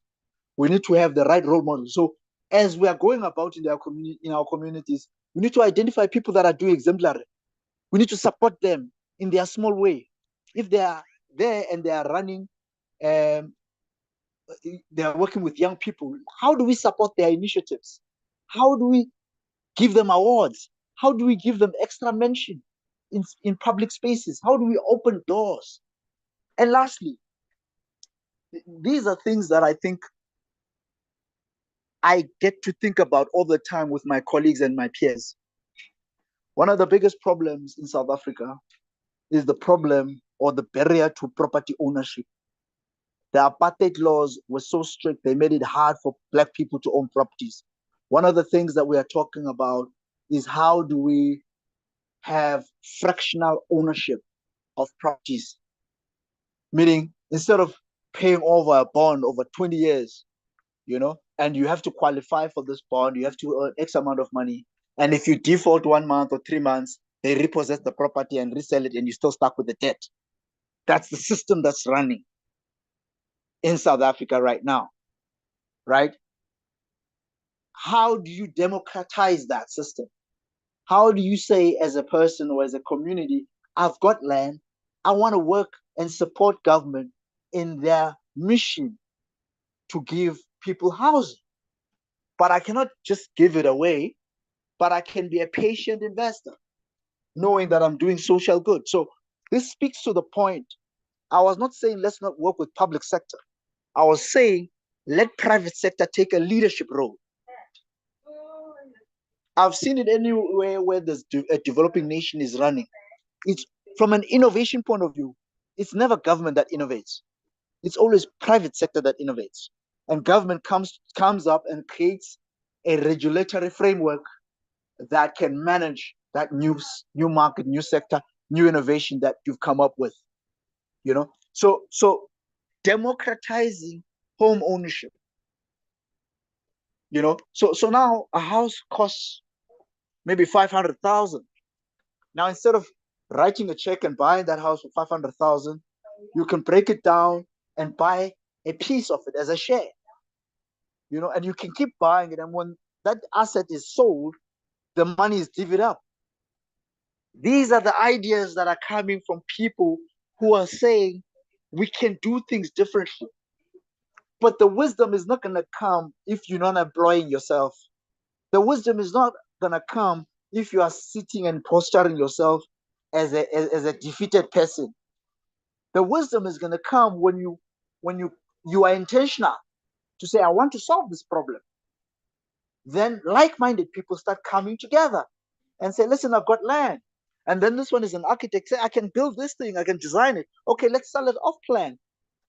We need to have the right role models. So as we are going about in our communities, we need to identify people that are doing exemplary. We need to support them in their small way. If they are there and they are running, they are working with young people, how do we support their initiatives? How do we give them awards? How do we give them extra mention in public spaces? How do we open doors? And lastly, these are things that I think I get to think about all the time with my colleagues and my peers. One of the biggest problems in South Africa is the problem or the barrier to property ownership. The apartheid laws were so strict, they made it hard for Black people to own properties. One of the things that we are talking about is how do we have fractional ownership of properties? Meaning, instead of paying over a bond over 20 years, and you have to qualify for this bond, you have to earn X amount of money. And if you default 1 month or 3 months, they repossess the property and resell it, and you're still stuck with the debt. That's the system that's running in South Africa right now, right? How do you democratize that system? How do you say, as a person or as a community, I've got land, I want to work and support government in their mission to give people housing, but I cannot just give it away, but I can be a patient investor, knowing that I'm doing social good. So this speaks to the point. I was not saying let's not work with public sector. I was saying let private sector take a leadership role. I've seen it anywhere where there's a developing nation is running. It's from an innovation point of view. It's never government that innovates. It's always private sector that innovates, and government comes up and creates a regulatory framework that can manage that new market, new sector, new innovation that you've come up with. So democratizing home ownership. So now a house costs maybe 500,000. Now instead of writing a check and buying that house for 500,000, you can break it down and buy a piece of it as a share. And you can keep buying it, and when that asset is sold, the money is divvied up. These are the ideas that are coming from people who are saying we can do things differently. But the wisdom is not going to come if you're not employing yourself. The wisdom is not going to come if you are sitting and posturing yourself as a defeated person. The wisdom is going to come when you are intentional to say, I want to solve this problem. Then like-minded people start coming together and say, listen, I've got land. And then this one is an architect, say, I can build this thing, I can design it. Okay, let's sell it off plan.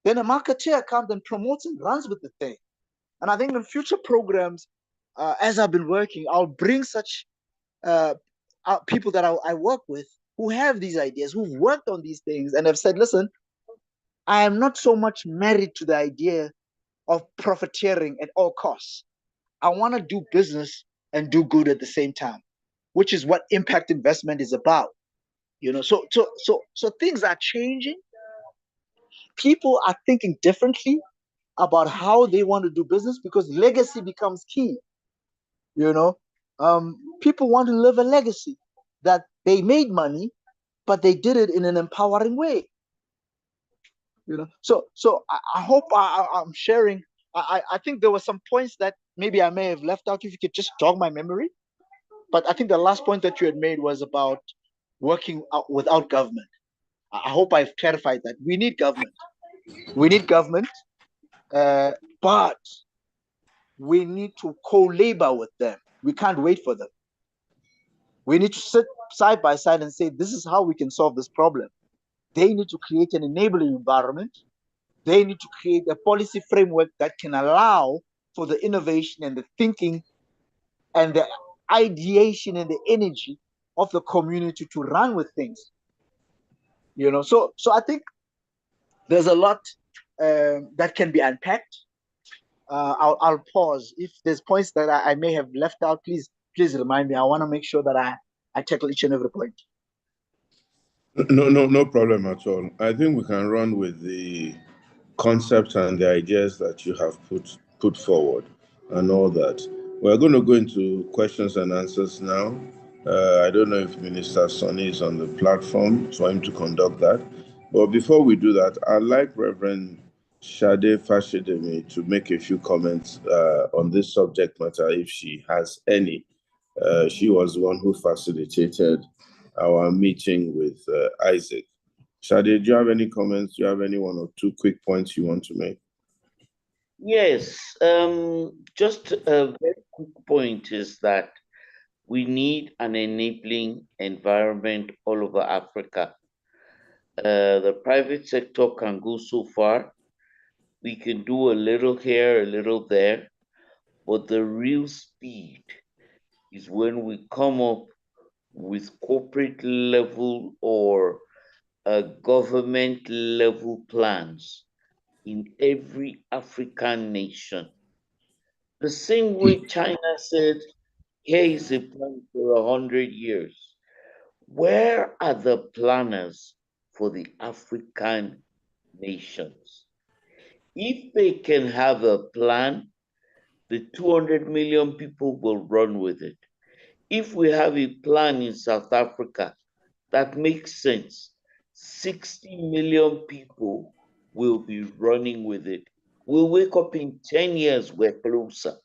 Then a marketeer comes and promotes and runs with the thing. And I think in future programs, as I've been working, I'll bring such people that I work with who have these ideas, who've worked on these things and have said, listen, I am not so much married to the idea of profiteering at all costs. I want to do business and do good at the same time, which is what impact investment is about. So things are changing. People are thinking differently about how they want to do business because legacy becomes key. People want to live a legacy that they made money, but they did it in an empowering way. So I hope I'm sharing. I think there were some points that maybe I may have left out. If you could just jog my memory. But I think the last point that you had made was about working without government. I hope I've clarified that. We need government. We need government, but we need to co-labor with them. We can't wait for them. We need to sit side by side and say, this is how we can solve this problem. They need to create an enabling environment. They need to create a policy framework that can allow for the innovation and the thinking and the ideation and the energy of the community to run with things. So I think there's a lot that can be unpacked. I'll pause. If there's points that I may have left out, please remind me. I want to make sure that I tackle each and every point. No problem at all. I think we can run with the concepts and the ideas that you have put forward and all that. We're going to go into questions and answers now. I don't know if Minister Sonny is on the platform for him to conduct that. But before we do that, I'd like Reverend Shade Fashidemi to make a few comments on this subject matter, if she has any. She was the one who facilitated our meeting with Isaac. Shade, do you have any comments? Do you have any one or two quick points you want to make? Yes, just a very quick point is that we need an enabling environment all over Africa. The private sector can go so far. We can do a little here, a little there, but the real speed is when we come up with corporate level or government level plans in every African nation. The same way China said, here is a plan for 100 years. Where are the planners for the African nations? If they can have a plan, the 200 million people will run with it. If we have a plan in South Africa that makes sense, 60 million people will be running with it. We'll wake up in 10 years, we're closer.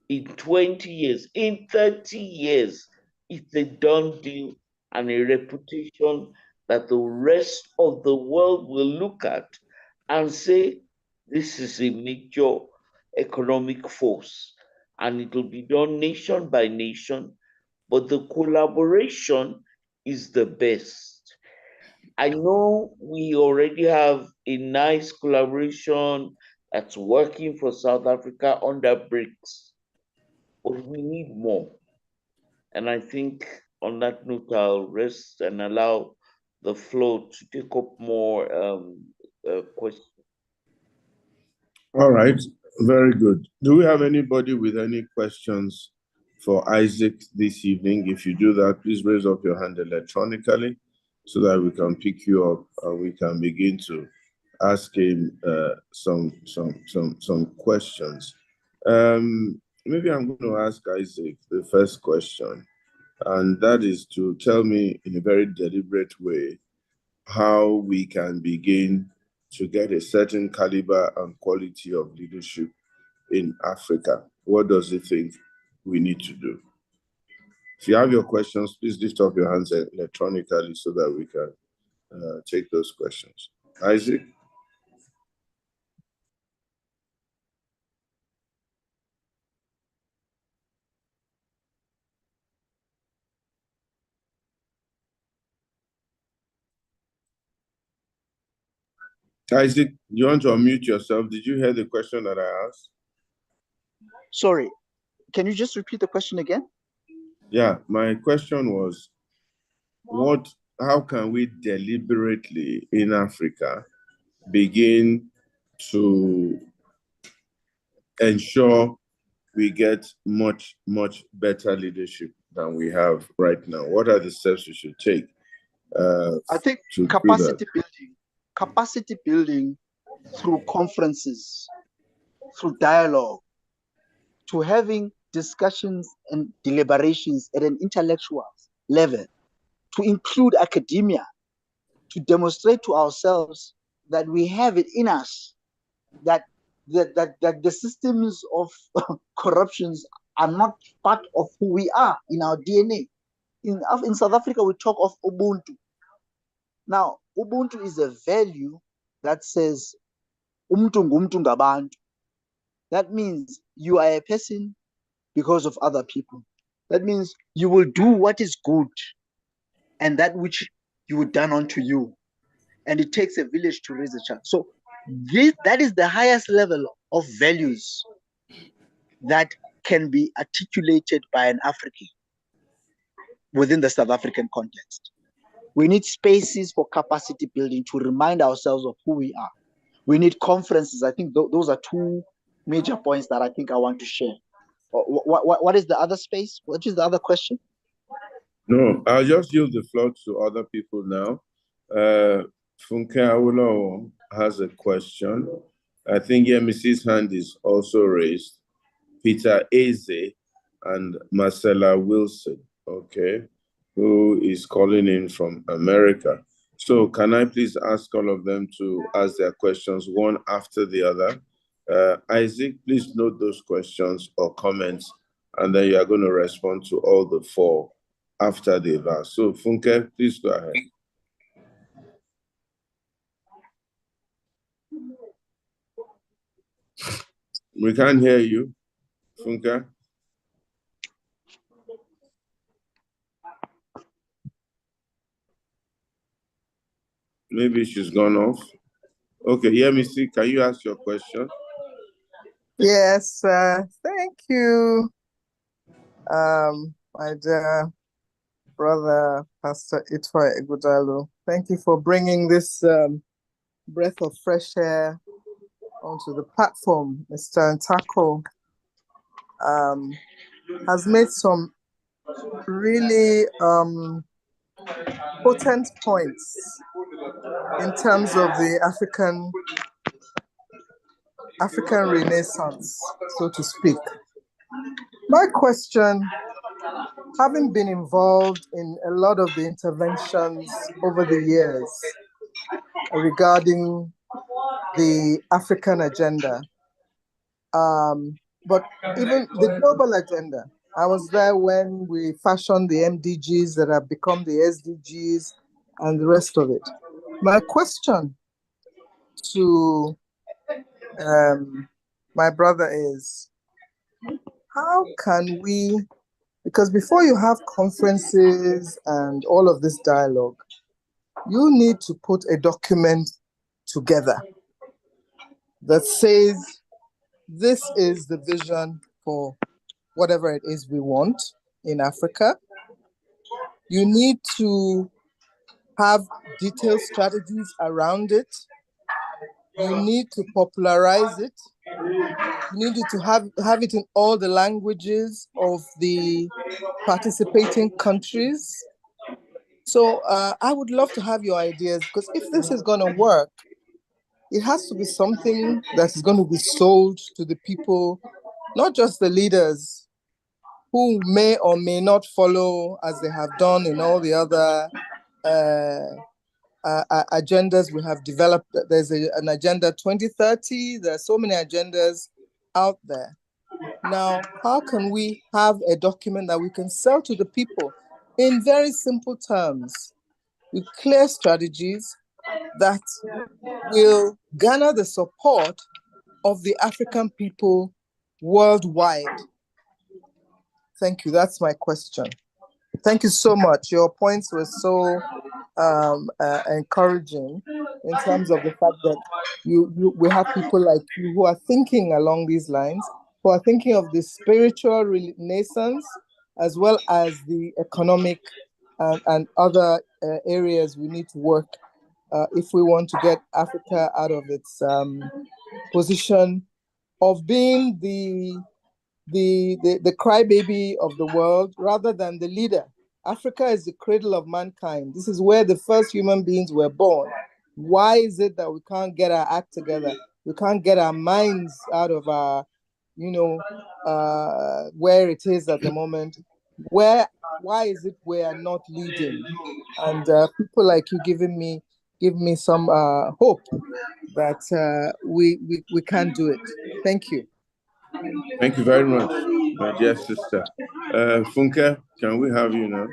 In 20 years, in 30 years, it's a done deal and a reputation that the rest of the world will look at and say, this is a major economic force. And it will be done nation by nation but the collaboration is the best. I know we already have a nice collaboration that's working for South Africa under BRICS, but we need more. And I think on that note, I'll rest and allow the floor to take up more questions. All right, very good. Do we have anybody with any questions for Isaac this evening? If you do that, please raise up your hand electronically so that we can pick you up and we can begin to ask him some questions. Maybe I'm going to ask Isaac the first question, and that is to tell me in a very deliberate way how we can begin to get a certain caliber and quality of leadership in Africa. What does he think we need to do? If you have your questions, please lift up your hands electronically so that we can take those questions. Isaac? Isaac, you want to unmute yourself? Did you hear the question that I asked? Sorry, can you just repeat the question again? Yeah, my question was, how can we deliberately in Africa begin to ensure we get much better leadership than we have right now? What are the steps we should take? I think capacity building through conferences, through dialogue, to having discussions and deliberations at an intellectual level, to include academia, to demonstrate to ourselves that we have it in us, that the systems of corruptions are not part of who we are in our DNA. In South Africa, we talk of Ubuntu. Now, Ubuntu is a value that says, Umtu ngumtu ngabantu. That means you are a person because of other people. That means you will do what is good and that which you would done unto you. And it takes a village to raise a child. So that is the highest level of values that can be articulated by an African within the South African context. We need spaces for capacity building to remind ourselves of who we are. We need conferences. I think those are two major points that I think I want to share. What is the other space? What is the other question? No, I'll just yield the floor to other people now. Funke Awolowo has a question. I think Yemisi's hand is also raised. Peter Eze and Marcella Wilson, okay, who is calling in from America. So can I please ask all of them to ask their questions one after the other? Isaac, please note those questions or comments, and then you are going to respond to all the four after they've asked. So Funke, please go ahead. We can't hear you, Funke. Maybe she's gone off. Okay, Yemisi, can you ask your question? Yes, thank you, my dear brother, Pastor Itwa Ighodalo. Thank you for bringing this breath of fresh air onto the platform. Mr. Ntako has made some really potent points in terms of the African Renaissance, so to speak. My question, having been involved in a lot of the interventions over the years regarding the African agenda, but even the global agenda, I was there when we fashioned the MDGs that have become the SDGs and the rest of it. My question to my brother is, how can we Because before you have conferences and all of this dialogue, you need to put a document together that says, this is the vision for whatever it is we want in Africa. You need to have detailed strategies around it. You need to popularize it. You need to have it in all the languages of the participating countries. So I would love to have your ideas, because if this is going to work, it has to be something that is going to be sold to the people, not just the leaders who may or may not follow as they have done in all the other agendas we have developed. There's an agenda 2030. There are so many agendas out there. Now, how can we have a document that we can sell to the people in very simple terms, with clear strategies that will garner the support of the African people worldwide? Thank you. That's my question. Thank you so much. Your points were so encouraging in terms of the fact that we have people like you who are thinking along these lines, who are thinking of the spiritual renaissance as well as the economic and other areas we need to work if we want to get Africa out of its position of being the crybaby of the world rather than the leader. Africa is the cradle of mankind. This is where the first human beings were born. Why is it that we can't get our act together? We can't get our minds out of our, where it is at the moment. Why is it we are not leading? And people like you give me some hope that we can do it. Thank you. Thank you very much, my dear sister. Funke, can we have you now?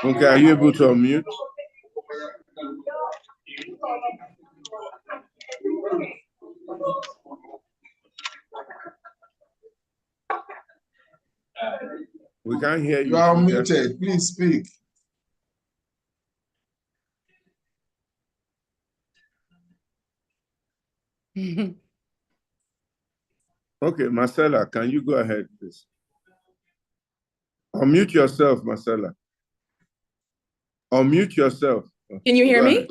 Funke, are you able to unmute? We can't hear you. You are muted. Please speak. Okay, Marcella, can you go ahead, please? Unmute yourself, Marcella. Unmute yourself. Can you hear me?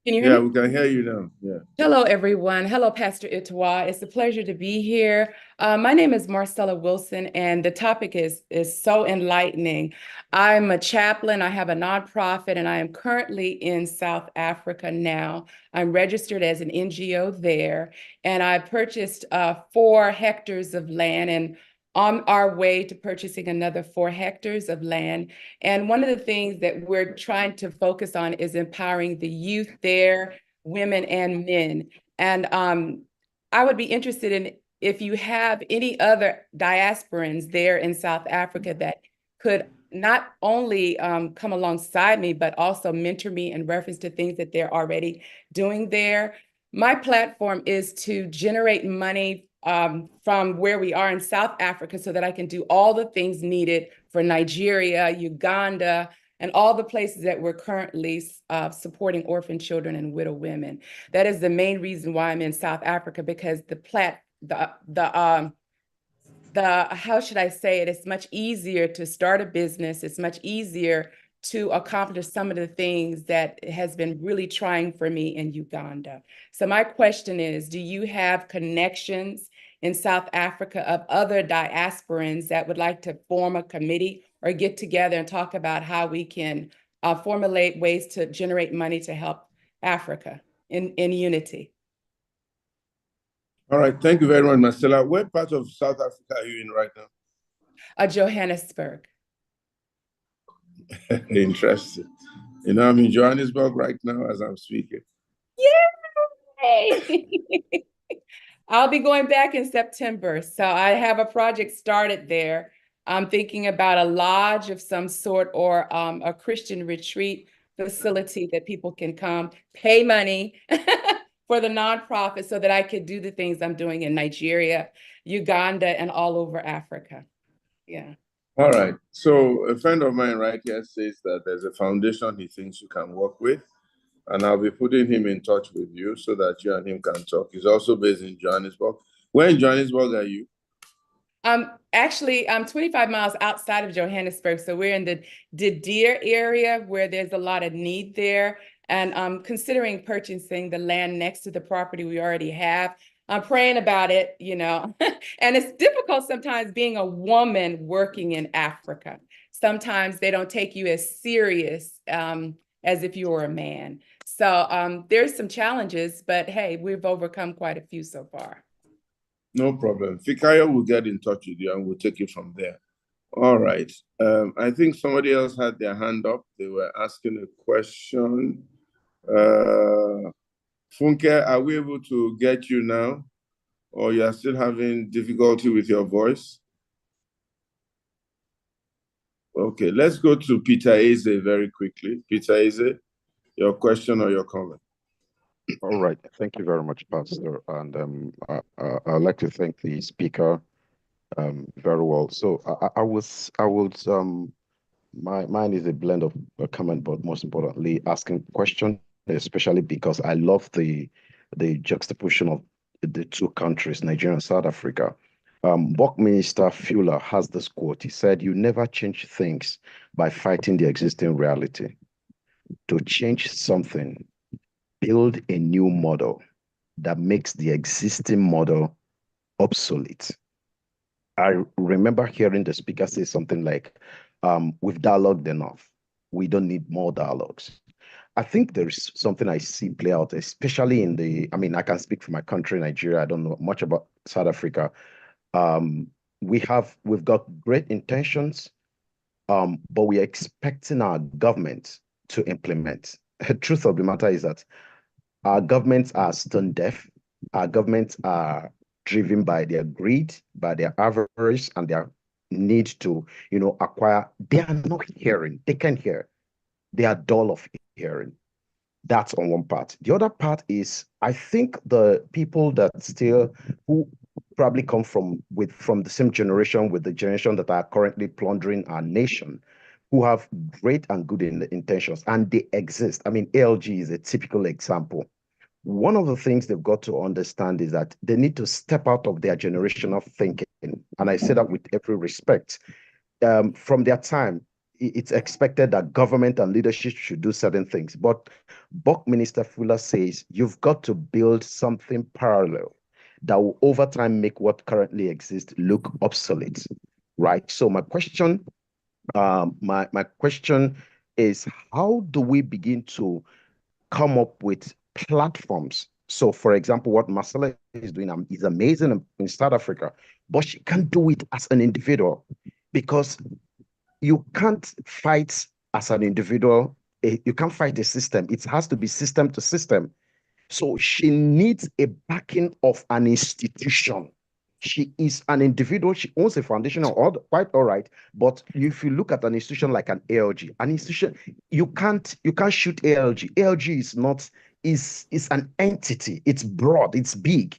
Can you hear me? Yeah, we can hear you now. Yeah. Hello, everyone. Hello, Pastor Itawa. It's a pleasure to be here. My name is Marcella Wilson, and the topic is so enlightening. I'm a chaplain. I have a nonprofit, and I am currently in South Africa now. I'm registered as an NGO there, and I purchased 4 hectares of land, and on our way to purchasing another 4 hectares of land. And one of the things that we're trying to focus on is empowering the youth there, women and men. And I would be interested in if you have any other diasporans there in South Africa that could not only come alongside me, but also mentor me in reference to things that they're already doing there. My platform is to generate money from where we are in South Africa so that I can do all the things needed for Nigeria, Uganda, and all the places that we're currently supporting orphan children and widow women. That is the main reason why I'm in South Africa, because how should I say it? It's much easier to start a business. It's much easier to accomplish some of the things that has been really trying for me in Uganda. So my question is, do you have connections in South Africa of other diasporans that would like to form a committee or get together and talk about how we can formulate ways to generate money to help Africa in unity? All right, thank you very much, Marcella. What part of South Africa are you in right now? Johannesburg. Interesting. You know, I'm in Johannesburg right now as I'm speaking. Yay! I'll be going back in September. So I have a project started there. I'm thinking about a lodge of some sort or a Christian retreat facility that people can come, pay money, for the nonprofit so that I could do the things I'm doing in Nigeria, Uganda, and all over Africa. Yeah. All right. So a friend of mine right here says that there's a foundation he thinks you can work with, and I'll be putting him in touch with you so that you and him can talk. He's also based in Johannesburg. Where in Johannesburg are you? Actually, I'm 25 miles outside of Johannesburg. So we're in the De Deer area where there's a lot of need there. And I'm considering purchasing the land next to the property we already have. I'm praying about it, you know, and it's difficult sometimes being a woman working in Africa. Sometimes they don't take you as serious as if you were a man. So there's some challenges, but hey, we've overcome quite a few so far. No problem. Fikayo will get in touch with you and we'll take it from there. All right. I think somebody else had their hand up. They were asking a question. Funke, are we able to get you now? Or you are still having difficulty with your voice? Okay, let's go to Peter Eze very quickly. Peter Eze, your question or your comment? All right. Thank you very much, Pastor. And I'd like to thank the speaker very well. So mine is a blend of a comment, but most importantly, asking question, especially because I love the juxtaposition of the two countries, Nigeria and South Africa. Buckminster Fuller has this quote. He said, "You never change things by fighting the existing reality. To change something, build a new model that makes the existing model obsolete." I remember hearing the speaker say something like, we've dialogued enough. We don't need more dialogues. I think there's something I see play out, especially I can speak for my country, Nigeria. I don't know much about South Africa. We've got great intentions, but we're expecting our government to implement. The truth of the matter is that our governments are stone deaf. Our governments are driven by their greed, by their avarice, and their need to, acquire. They are not hearing. They can't hear. They are dull of hearing. That's on one part. The other part is, I think the people who probably come from the same generation with the generation that are currently plundering our nation, who have great and good intentions, and they exist. I mean, ALG is a typical example. One of the things they've got to understand is that they need to step out of their generational thinking. And I say that with every respect. From their time, it's expected that government and leadership should do certain things. But Buckminster Fuller says you've got to build something parallel that will over time make what currently exists look obsolete, right? So my question is, how do we begin to come up with platforms? So, for example, what Marcella is doing is amazing in South Africa, but she can't do it as an individual because you can't fight as an individual. You can't fight a system. It has to be system to system. So she needs a backing of an institution. She is an individual. She owns a foundation, quite all right. But if you look at an institution like an ALG, an institution, you can't shoot ALG. ALG is an entity. It's broad. It's big.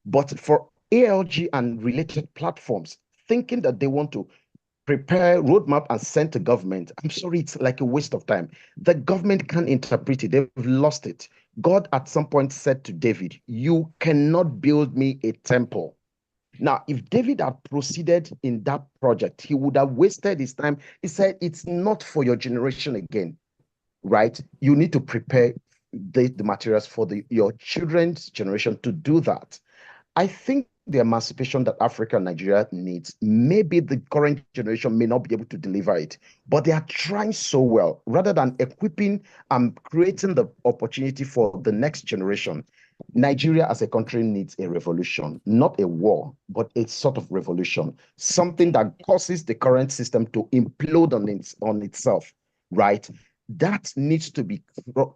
But for ALG and related platforms, thinking that they want to prepare roadmap and send to government, I'm sorry, it's like a waste of time. The government can't interpret it. They've lost it. God at some point said to David, "You cannot build me a temple." Now, if David had proceeded in that project, he would have wasted his time. He said, it's not for your generation again, right? You need to prepare the materials for your children's generation to do that. I think the emancipation that Africa and Nigeria needs, maybe the current generation may not be able to deliver it, but they are trying so well. Rather than equipping and creating the opportunity for the next generation, Nigeria as a country needs a revolution, not a war, but a sort of revolution, something that causes the current system to implode on itself, right? That needs to be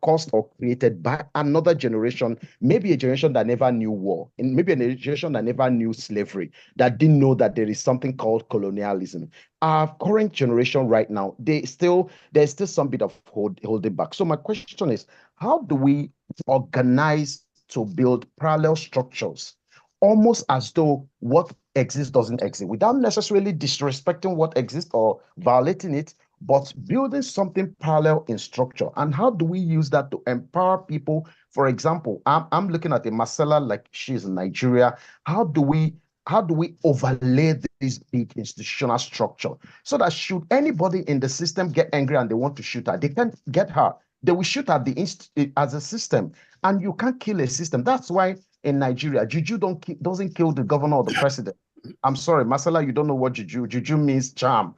caused or created by another generation, maybe a generation that never knew war, and maybe a generation that never knew slavery, that didn't know that there is something called colonialism. Our current generation right now, there's still some bit of holding back. So my question is, how do we organize to build parallel structures, almost as though what exists doesn't exist, without necessarily disrespecting what exists or violating it, but building something parallel in structure. And how do we use that to empower people? For example, I'm looking at a Marcella, like she's in Nigeria. How do we overlay this big institutional structure so that should anybody in the system get angry and they want to shoot her, they can't get her. They will shoot at as a system, and you can't kill a system. That's why in Nigeria, juju doesn't kill the governor or the president. I'm sorry, Marcella, you don't know what juju. Juju means charm.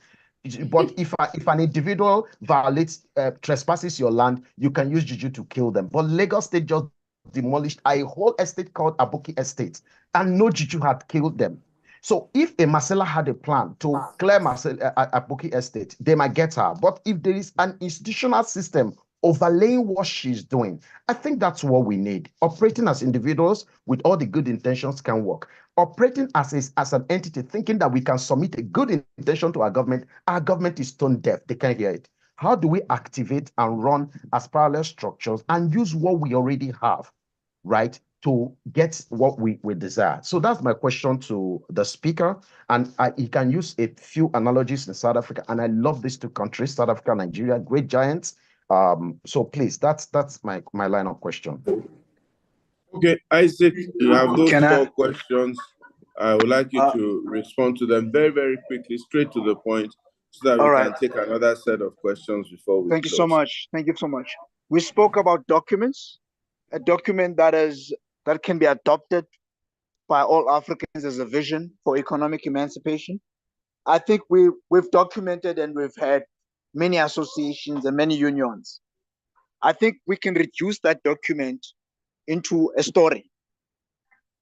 But if an individual violates, trespasses your land, you can use juju to kill them. But Lagos State just demolished a whole estate called Aboki Estate, and no juju had killed them. So if a Marcella had a plan to clear Aboki Estate, they might get her. But if there is an institutional system overlaying what she's doing, I think that's what we need. Operating as individuals with all the good intentions can work. Operating as an entity, thinking that we can submit a good intention to our government is tone deaf. They can't hear it. How do we activate and run as parallel structures and use what we already have, right, to get what we desire? So that's my question to the speaker. And he can use a few analogies in South Africa. And I love these two countries, South Africa, Nigeria, great giants. So please, that's my line of question. Okay, Isaac, you have those four questions. I would like you to respond to them very, very quickly, straight to the point, so that we can take another set of questions before we Thank you so much. Thank you so much. We spoke about documents, a document that can be adopted by all Africans as a vision for economic emancipation. I think we've documented and we've had many associations and many unions. I think we can reduce that document into a story,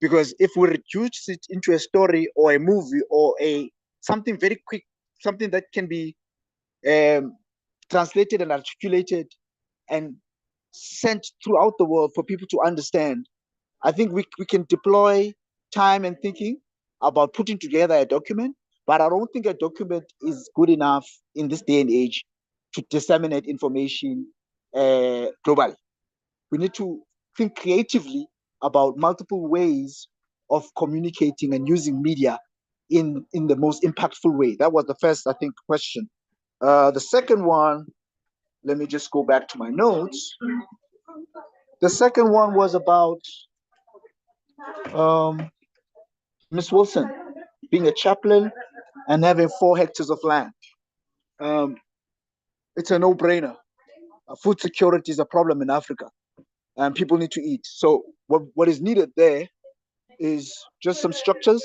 because if we reduce it into a story or a movie or something very quick, something that can be translated and articulated and sent throughout the world for people to understand, I think we can deploy time and thinking about putting together a document. But I don't think a document is good enough in this day and age to disseminate information globally. We need to think creatively about multiple ways of communicating and using media in the most impactful way. That was the first, I think, question. The second one, let me just go back to my notes. The second one was about Ms. Wilson being a chaplain and having 4 hectares of land. It's a no-brainer. Food security is a problem in Africa, and people need to eat. So what is needed there is just some structures,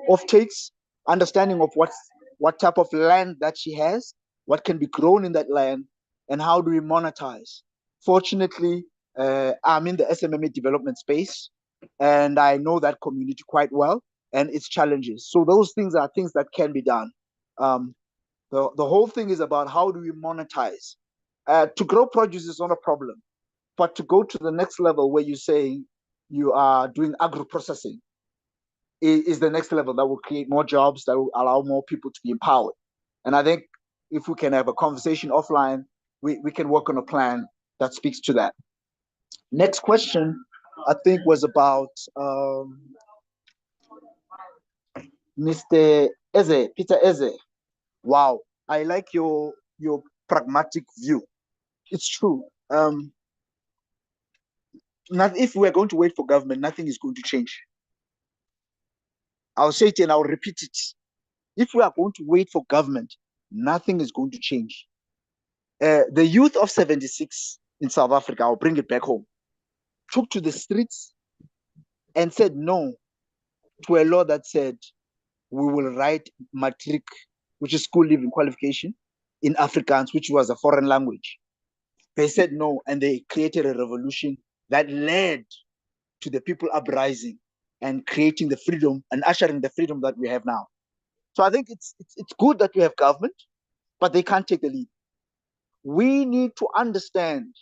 off-takes, understanding of what type of land that she has, what can be grown in that land, and how do we monetize. Fortunately, I'm in the SMME development space, and I know that community quite well and its challenges. So those things are things that can be done. The whole thing is about how do we monetize. To grow produce is not a problem, but to go to the next level where you say you are doing agro-processing is the next level that will create more jobs, that will allow more people to be empowered. And I think if we can have a conversation offline, we can work on a plan that speaks to that. Next question, I think, was about Mr. Eze, Peter Eze. Wow, I like your pragmatic view. It's true. If we're going to wait for government, nothing is going to change. I'll say it and I'll repeat it. If we are going to wait for government, nothing is going to change. The youth of 76 in South Africa, I'll bring it back home, took to the streets and said no to a law that said we will write matric, which is school leaving qualification, in Afrikaans, which was a foreign language. They said no, and they created a revolution that led to the people uprising and creating the freedom and ushering the freedom that we have now. So I think it's good that we have government, but they can't take the lead. We need to understand,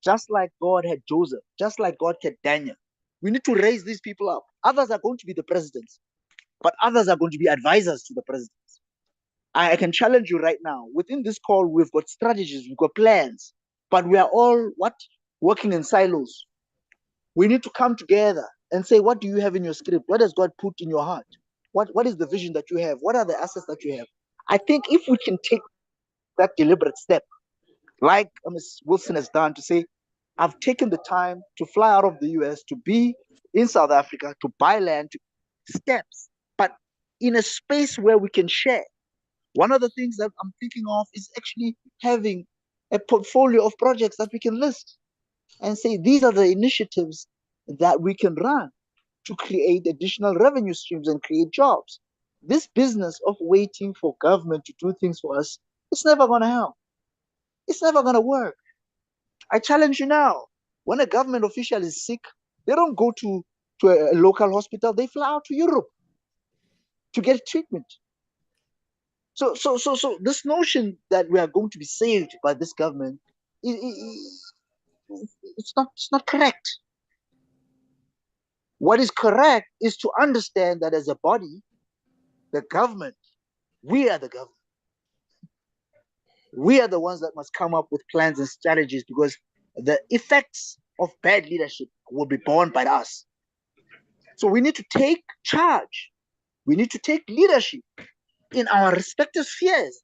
just like God had Joseph, just like God had Daniel, we need to raise these people up. Others are going to be the presidents, but others are going to be advisors to the presidents. I can challenge you right now. Within this call, we've got strategies, we've got plans, but we are all working in silos. We need to come together and say, what do you have in your script? What does God put in your heart? What is the vision that you have? What are the assets that you have? I think if we can take that deliberate step, like Ms. Wilson has done, to say, I've taken the time to fly out of the US, to be in South Africa, to buy land, steps, but in a space where we can share. One of the things that I'm thinking of is actually having a portfolio of projects that we can list and say, these are the initiatives that we can run to create additional revenue streams and create jobs. This business of waiting for government to do things for us, it's never going to help. It's never going to work. I challenge you now. When a government official is sick, they don't go to a local hospital. They fly out to Europe to get treatment. So this notion that we are going to be saved by this government, it's not correct. What is correct is to understand that as a body, the government, we are the government. We are the ones that must come up with plans and strategies, because the effects of bad leadership will be borne by us. So we need to take charge. We need to take leadership in our respective spheres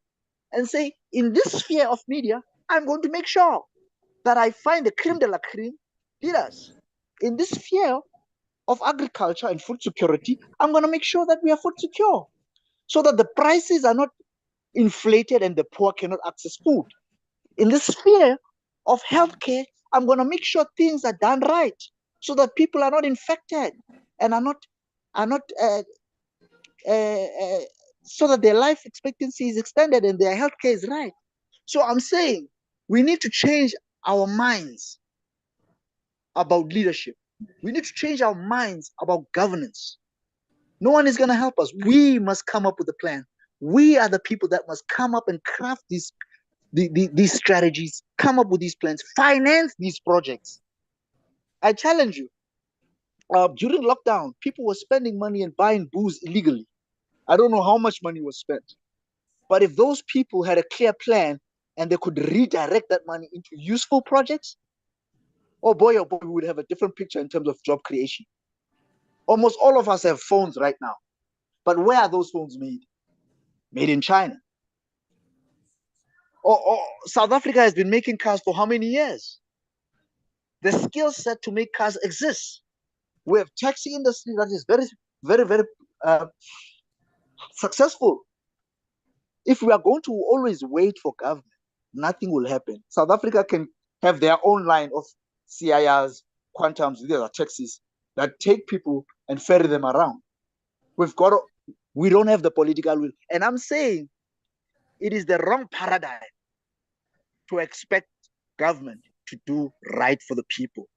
and say, in this sphere of media, I'm going to make sure that I find the creme de la creme leaders. In this sphere of agriculture and food security, I'm going to make sure that we are food secure, so that the prices are not inflated and the poor cannot access food. In this sphere of healthcare, I'm going to make sure things are done right, so that people are not infected and are not so that their life expectancy is extended and their healthcare is right. So I'm saying we need to change our minds about leadership. We need to change our minds about governance. No one is going to help us. We must come up with a plan. We are the people that must come up and craft these strategies, come up with these plans, finance these projects. I challenge you. During lockdown, people were spending money and buying booze illegally. I don't know how much money was spent. But if those people had a clear plan and they could redirect that money into useful projects, oh boy, we would have a different picture in terms of job creation. Almost all of us have phones right now. But where are those phones made? Made in China. Or South Africa has been making cars for how many years? The skill set to make cars exists. We have taxi industry that is very, very, very successful. If we are going to always wait for government, nothing will happen. South Africa can have their own line of CIRs, quantums, these are taxis that take people and ferry them around. We don't have the political will. And I'm saying it is the wrong paradigm to expect government to do right for the people.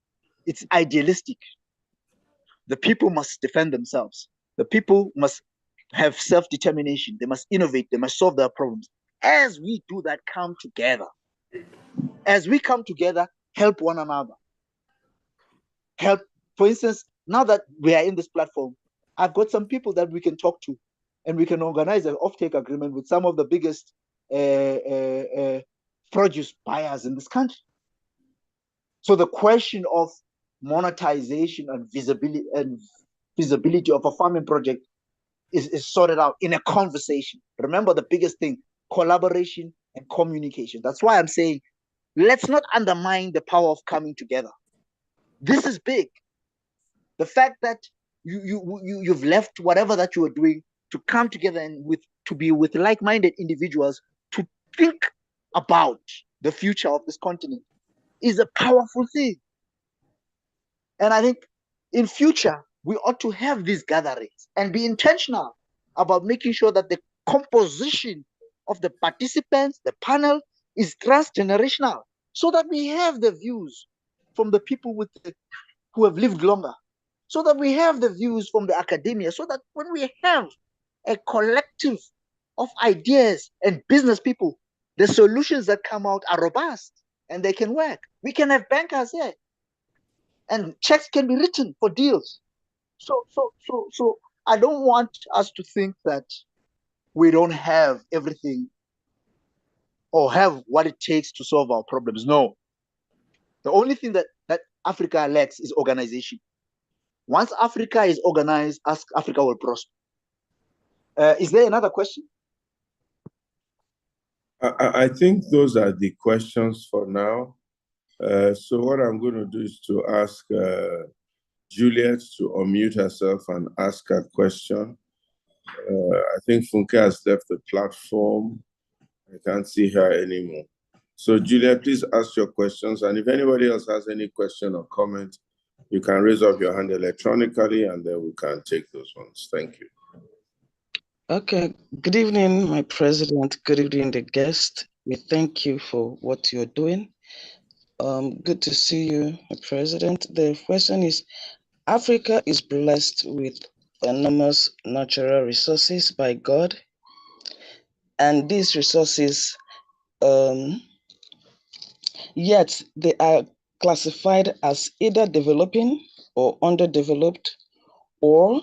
It's idealistic. The people must defend themselves. The people must have self-determination. They must innovate. They must solve their problems. As we do that, come together. As we come together, help one another. Help, for instance, now that we are in this platform, I've got some people that we can talk to, and we can organize an offtake agreement with some of the biggest produce buyers in this country. So the question of monetization and visibility of a farming project is sorted out in a conversation. Remember the biggest thing, collaboration and communication. That's why I'm saying, let's not undermine the power of coming together. This is big. The fact that you've left whatever that you were doing to come together and to be with like-minded individuals to think about the future of this continent is a powerful thing. And I think in future, we ought to have these gatherings and be intentional about making sure that the composition of the participants, the panel, is transgenerational, so that we have the views from the people who have lived longer, so that we have the views from the academia, so that when we have a collective of ideas and business people, the solutions that come out are robust and they can work. We can have bankers here, and checks can be written for deals. So I don't want us to think that we don't have everything or have what it takes to solve our problems. No. The only thing that Africa lacks is organization. Once Africa is organized, Africa will prosper. Is there another question? I think those are the questions for now. So what I'm going to do is to ask Juliet to unmute herself and ask a question. I think Funke has left the platform. I can't see her anymore. So Juliet, please ask your questions. And if anybody else has any question or comment, you can raise up your hand electronically and then we can take those ones. Thank you. Okay, good evening, my president. Good evening, the guest. We thank you for what you're doing. Good to see you, my president. The question is, Africa is blessed with enormous natural resources by God, and these resources, yet they are classified as either developing or underdeveloped or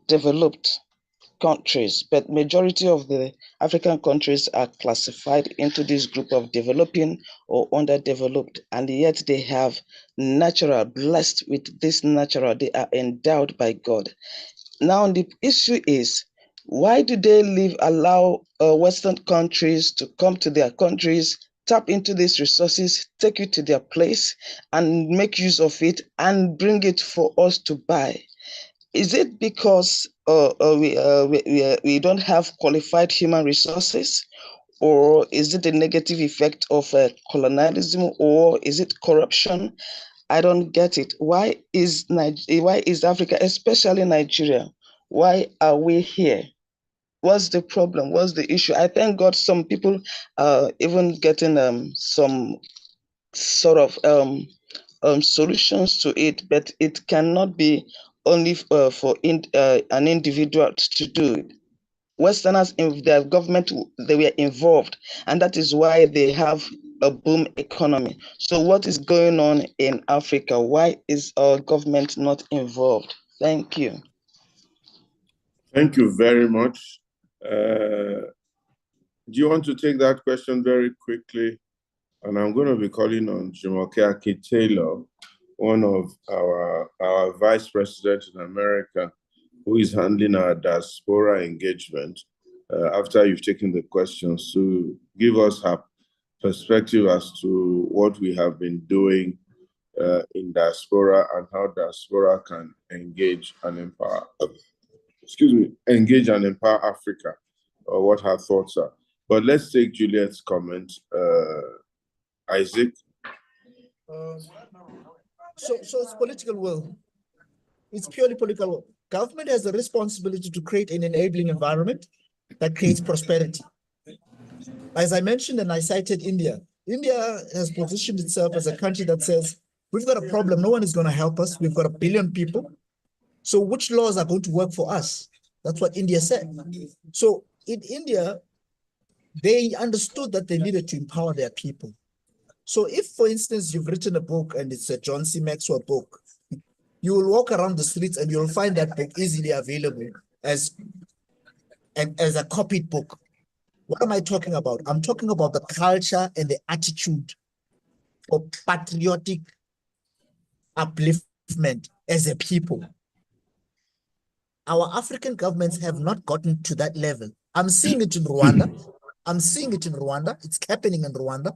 developed countries, but majority of the African countries are classified into this group of developing or underdeveloped, and yet they have natural, blessed with this natural, they are endowed by God. Now the issue is, why do they allow Western countries to come to their countries, tap into these resources, take it to their place, and make use of it, and bring it for us to buy? Is it because we don't have qualified human resources, or is it a negative effect of colonialism, or is it corruption? I don't get it. Why is Africa, especially Nigeria, why are we here? What's the problem? What's the issue? I thank God some people even getting some sort of solutions to it, but it cannot be only for an individual to do it. Westerners in their government, they were involved, and that is why they have a boom economy. So what is going on in Africa? Why is our government not involved? Thank you. Thank you very much. Do you want to take that question very quickly? And I'm going to be calling on Jumoke Aki-Taylor, one of our vice president in America, who is handling our diaspora engagement, after you've taken the questions, to give us her perspective as to what we have been doing in diaspora and how diaspora can engage and empower, engage and empower Africa, or what her thoughts are. But let's take Juliet's comment. Isaac? So it's political will. It's purely political will. Government has a responsibility to create an enabling environment that creates prosperity. As I mentioned and I cited India. India has positioned itself as a country that says, we've got a problem, no one is going to help us, we've got 1 billion people. So which laws are going to work for us? That's what India said. So in India, they understood that they needed to empower their people. So if, for instance, you've written a book and it's a John C. Maxwell book, you will walk around the streets and you'll find that book easily available as a copied book. What am I talking about? I'm talking about the culture and the attitude of patriotic upliftment as a people. Our African governments have not gotten to that level. I'm seeing it in Rwanda. I'm seeing it in Rwanda. It's happening in Rwanda.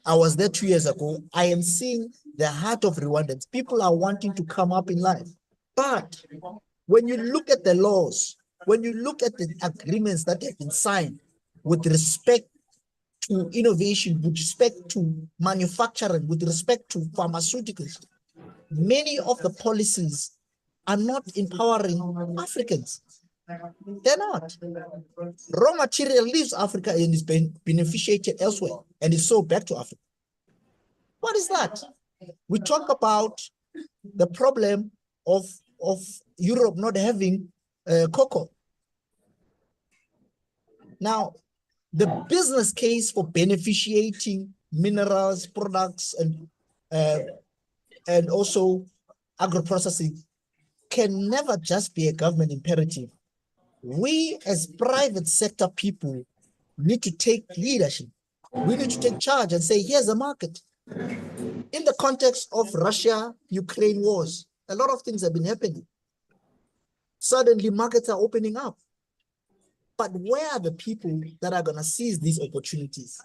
I was there 2 years ago. I am seeing the heart of Rwandans. People are wanting to come up in life. But when you look at the laws, when you look at the agreements that have been signed with respect to innovation, with respect to manufacturing, with respect to pharmaceuticals, many of the policies are not empowering Africans. They're not. Raw material leaves Africa and is being beneficiated elsewhere and is sold back to Africa. What is that? We talk about the problem of Europe not having cocoa. Now, the business case for beneficiating minerals, products, and also agro-processing can never just be a government imperative. We as private sector people need to take leadership. We need to take charge and say, here's a market. In the context of Russia-Ukraine wars, a lot of things have been happening. Suddenly, markets are opening up. But where are the people that are going to seize these opportunities?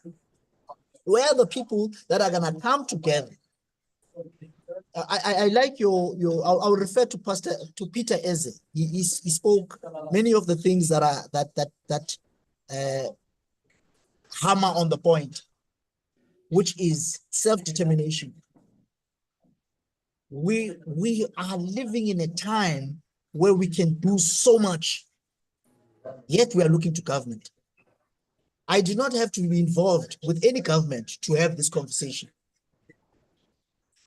Where are the people that are going to come together? I like I'll refer to Peter Eze. He spoke many of the things that are hammer on the point, which is self-determination. We are living in a time where we can do so much, yet we are looking to government. I do not have to be involved with any government to have this conversation.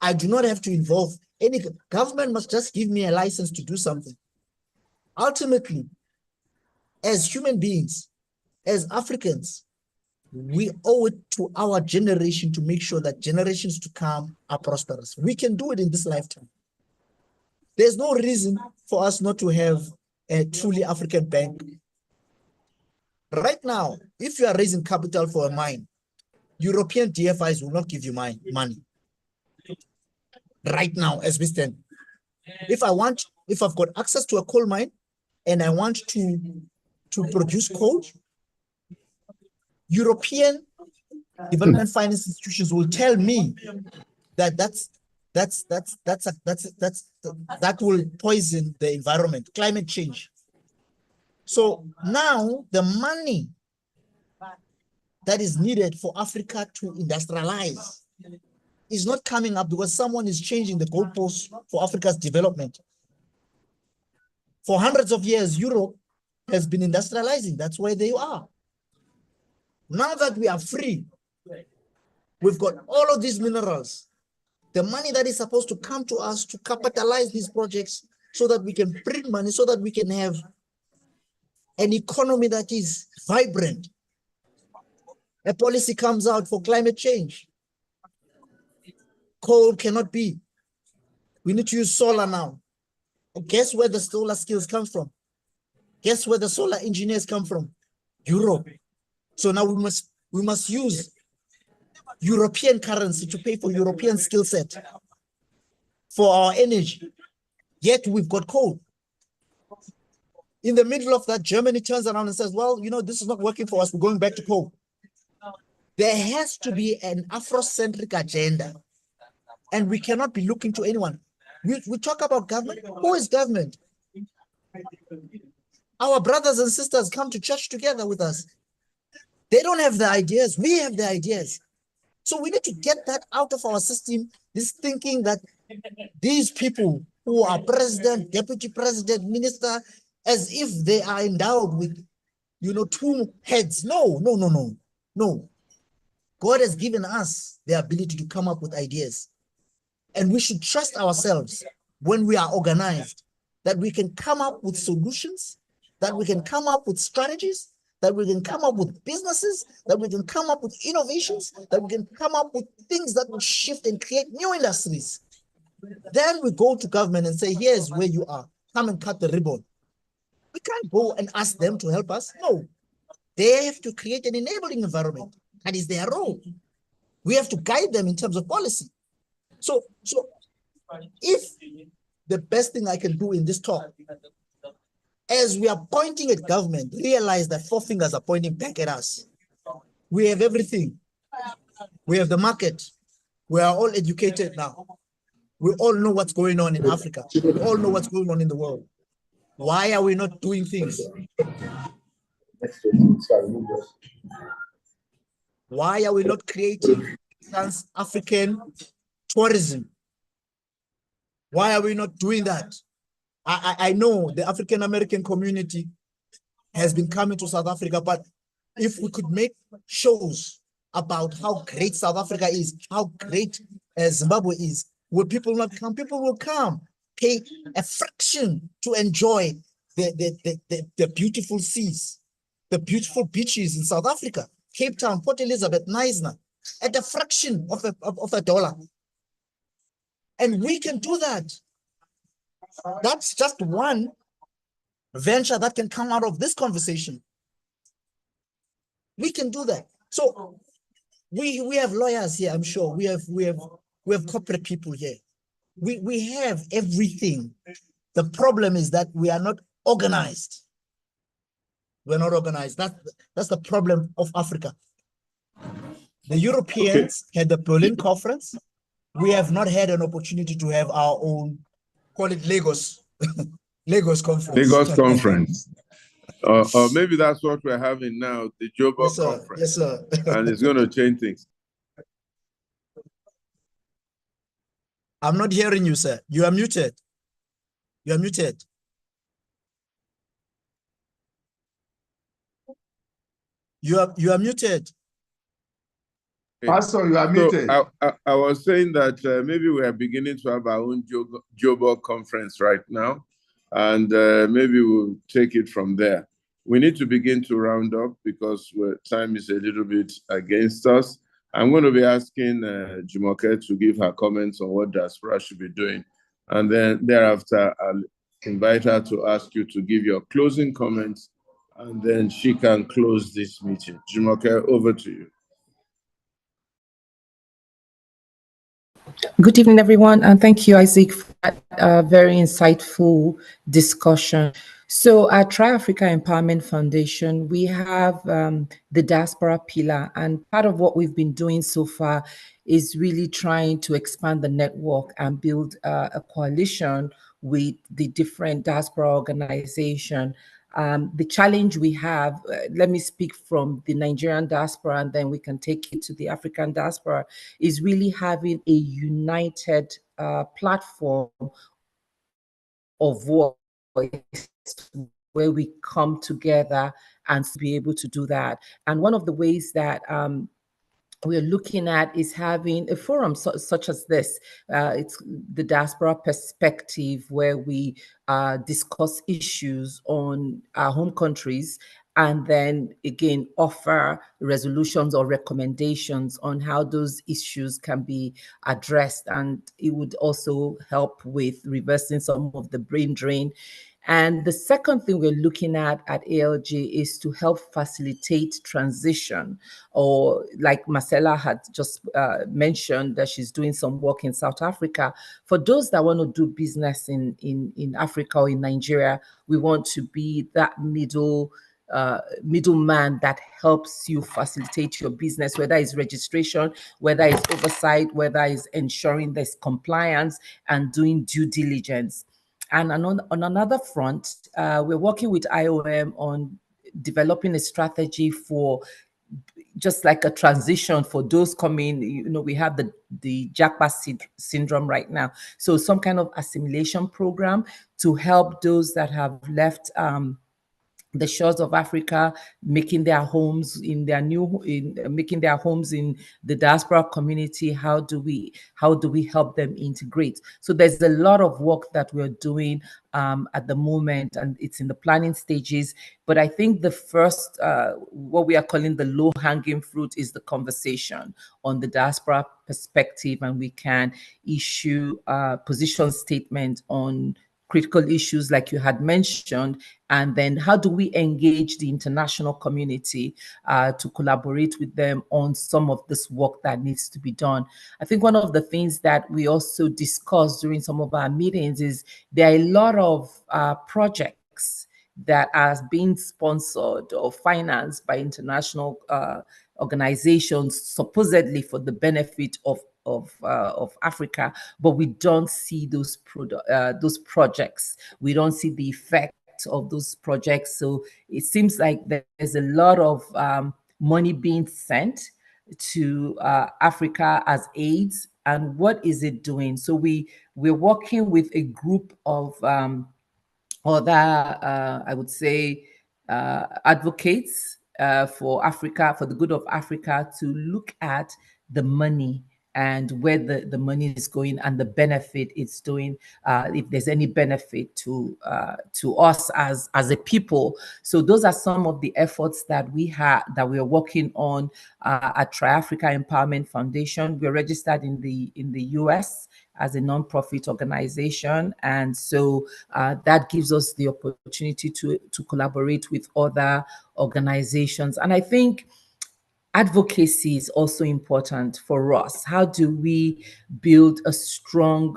I do not have to involve any government, must just give me a license to do something. Ultimately, as human beings, as Africans, we owe it to our generation to make sure that generations to come are prosperous. We can do it in this lifetime. There's no reason for us not to have a truly African bank. Right now, if you are raising capital for a mine, European DFIs will not give you money. Right now, as we stand. If I've got access to a coal mine and I want to produce coal, European development finance institutions will tell me that that will poison the environment, climate change. So now the money that is needed for Africa to industrialize is not coming up because someone is changing the goalposts for Africa's development. For hundreds of years, Europe has been industrializing. That's where they are. Now that we are free, we've got all of these minerals. The money that is supposed to come to us to capitalize these projects so that we can print money, so that we can have an economy that is vibrant. A policy comes out for climate change. Coal cannot be. We need to use solar now. And guess where the solar skills come from? Guess where the solar engineers come from? Europe. So now we must use European currency to pay for European skill set for our energy. Yet we've got coal. In the middle of that, Germany turns around and says, well, you know, this is not working for us. We're going back to coal. There has to be an Afrocentric agenda. And we cannot be looking to anyone. We talk about government. Who is government? Our brothers and sisters come to church together with us. They don't have the ideas. We have the ideas. So we need to get that out of our system, this thinking that these people who are president, deputy president, minister, as if they are endowed with, you know, two heads. No. God has given us the ability to come up with ideas. And we should trust ourselves when we are organized, that we can come up with solutions, that we can come up with strategies, that we can come up with businesses, that we can come up with innovations, that we can come up with things that will shift and create new industries. Then we go to government and say, here's where you are. Come and cut the ribbon. We can't go and ask them to help us. No. They have to create an enabling environment. That is their role. We have to guide them in terms of policy. So if the best thing I can do in this talk, as we are pointing at government, realize that four fingers are pointing back at us. We have everything. We have the market. We are all educated now. We all know what's going on in Africa. We all know what's going on in the world. Why are we not doing things? Why are we not creating trans-African tourism? Why are we not doing that? I know the African American community has been coming to South Africa, but if we could make shows about how great South Africa is, how great Zimbabwe is, will people not come? People will come, pay a fraction to enjoy the beautiful seas, the beautiful beaches in South Africa, Cape Town, Port Elizabeth, Knysna, at a fraction of a dollar. And we can do that. That's just one venture that can come out of this conversation. We can do that. So we have lawyers here, I'm sure. We have We have corporate people here. We have everything. The problem is that we are not organized. We're not organized. That's the problem of Africa. The Europeans had the Berlin conference. We have not had an opportunity to have our own, call it Lagos, Lagos conference. Lagos conference. Or maybe that's what we're having now, the Joburg conference. Yes, sir. And it's going to change things. I'm not hearing you, sir. You are muted. You are muted. You are muted. Pastor, you are muted. I was saying that maybe we are beginning to have our own Joburg conference right now, and maybe we'll take it from there. We need to begin to round up because time is a little bit against us. I'm going to be asking Jumoke to give her comments on what Diaspora should be doing, and then thereafter I'll invite her to ask you to give your closing comments, and then she can close this meeting. Jumoke, over to you. Good evening, everyone, and thank you, Isaac, for that very insightful discussion. So at Tri-Africa Empowerment Foundation, we have the diaspora pillar, and part of what we've been doing so far is really trying to expand the network and build a coalition with the different diaspora organizations. The challenge we have, let me speak from the Nigerian diaspora and then we can take it to the African diaspora, is really having a united platform of voice where we come together and be able to do that. And one of the ways that we're looking at is having a forum such as this. It's the diaspora perspective, where we discuss issues on our home countries and then again offer resolutions or recommendations on how those issues can be addressed. And it would also help with reversing some of the brain drain. And the second thing we're looking at ALG is to help facilitate transition, or like Marcella had just mentioned that she's doing some work in South Africa. For those that want to do business in Africa or in Nigeria, we want to be that middleman that helps you facilitate your business, whether it's registration, whether it's oversight, whether it's ensuring there's compliance and doing due diligence. And on another front, we're working with IOM on developing a strategy for just like a transition for those coming. You know, we have the Japa syndrome right now. So some kind of assimilation program to help those that have left the shores of Africa, making their homes in making their homes in the diaspora community. How do we help them integrate? So there's a lot of work that we're doing at the moment, and it's in the planning stages. But I think the first, what we are calling the low-hanging fruit, is the conversation on the diaspora perspective, and we can issue a position statement on critical issues like you had mentioned, and then how do we engage the international community to collaborate with them on some of this work that needs to be done. I think one of the things that we also discussed during some of our meetings is there are a lot of projects that are being sponsored or financed by international organizations, supposedly for the benefit of Africa, but we don't see those projects. We don't see the effect of those projects. So it seems like there's a lot of money being sent to Africa as aids, and what is it doing? So we're working with a group of other, I would say, advocates for Africa, for the good of Africa, to look at the money and where the money is going and the benefit it's doing, if there's any benefit to us as a people. So those are some of the efforts that we are working on at Tri-Africa Empowerment Foundation. We're registered in the US as a nonprofit organization, and so that gives us the opportunity to collaborate with other organizations. And I think advocacy is also important for us. How do we build a strong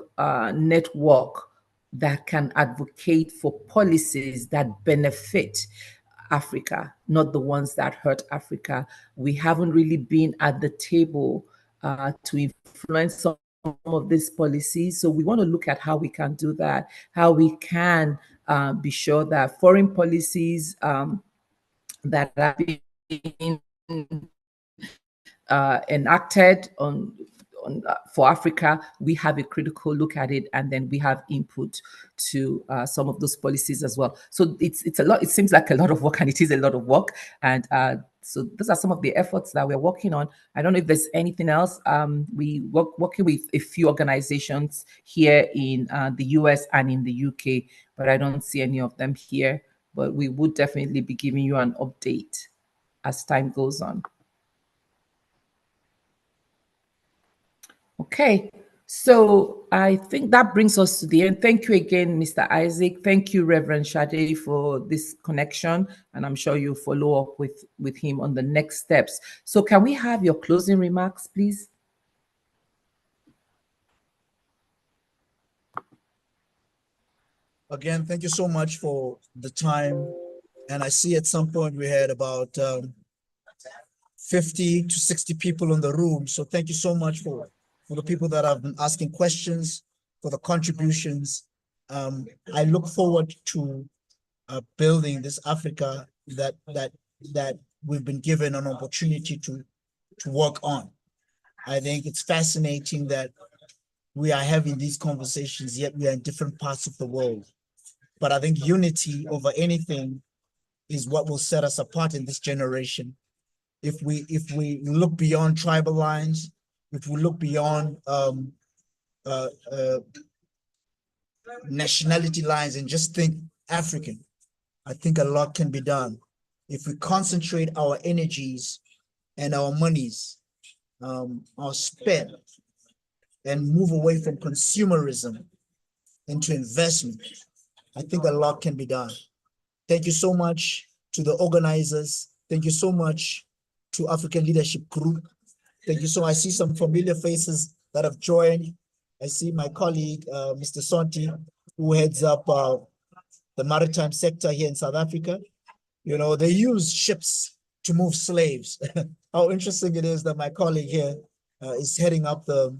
network that can advocate for policies that benefit Africa, not the ones that hurt Africa? We haven't really been at the table to influence some of these policies. So we want to look at how we can do that, how we can be sure that foreign policies that are being enacted for Africa, we have a critical look at it, and then we have input to some of those policies as well. So it's a lot. It seems like a lot of work, and it is a lot of work. And so those are some of the efforts that we're working on. I don't know if there's anything else. We working with a few organizations here in the US and in the UK, but I don't see any of them here. But we would definitely be giving you an update as time goes on. Okay, so I think that brings us to the end. Thank you again, Mr. Isaac. Thank you, Reverend Shade, for this connection, and I'm sure you'll follow up with him on the next steps. So can we have your closing remarks, please? Again, thank you so much for the time. And I see at some point we had about 50 to 60 people in the room. So thank you so much for the people that have been asking questions, for the contributions. I look forward to building this Africa that we've been given an opportunity to work on. I think it's fascinating that we are having these conversations, yet we are in different parts of the world. But I think unity over anything is what will set us apart in this generation. If we look beyond tribal lines, if we look beyond nationality lines and just think African, I think a lot can be done. If we concentrate our energies and our monies, our spend, and move away from consumerism into investment, I think a lot can be done. Thank you so much to the organizers. Thank you so much to African Leadership Group. Thank you so much. I see some familiar faces that have joined. I see my colleague, Mr. Sonti, who heads up the maritime sector here in South Africa. You know, they use ships to move slaves. How interesting it is that my colleague here is heading up the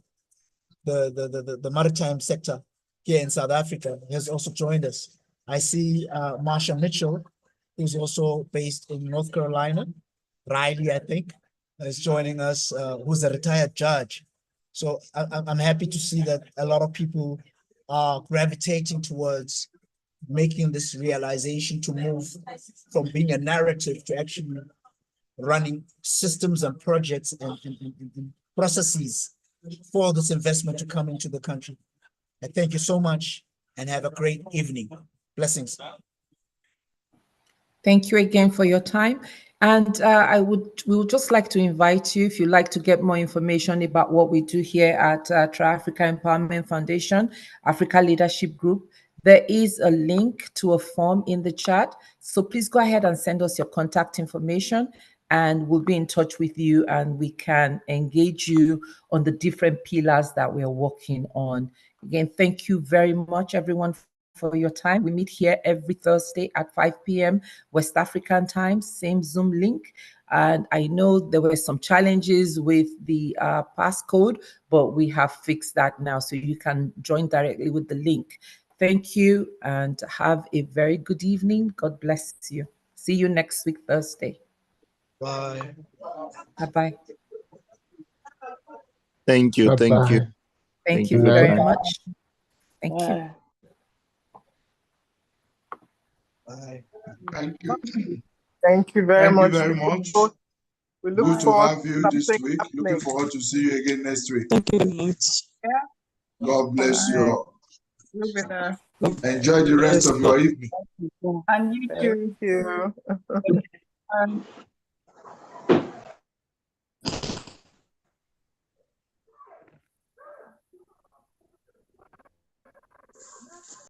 maritime sector here in South Africa. He has also joined us. I see Marsha Mitchell, who's also based in North Carolina. Riley, I think, is joining us, who's a retired judge. So I'm happy to see that a lot of people are gravitating towards making this realization to move from being a narrative to actually running systems and projects and processes for this investment to come into the country. I thank you so much and have a great evening. Blessings. Thank you again for your time. And we would just like to invite you, if you'd like to get more information about what we do here at Tri-Africa Empowerment Foundation, Africa Leadership Group, there is a link to a form in the chat. So please go ahead and send us your contact information, and we'll be in touch with you, and we can engage you on the different pillars that we're working on. Again, thank you very much, everyone, for your time. We meet here every Thursday at 5 p.m. West African time, same Zoom link. And I know there were some challenges with the passcode, but we have fixed that now, so you can join directly with the link. Thank you and have a very good evening. God bless you. See you next week, Thursday. Bye. Bye-bye. Thank you. Bye-bye. Thank you. Thank you very much. Thank Bye. you. Bye. Thank you. Thank you very much. Thank you very much. We look Good to forward have you this something week. happening. Looking forward to see you again next week. Thank you very much. Yeah. God bless you all. You'll be there. Enjoy the rest of your evening. And you too. Thank you.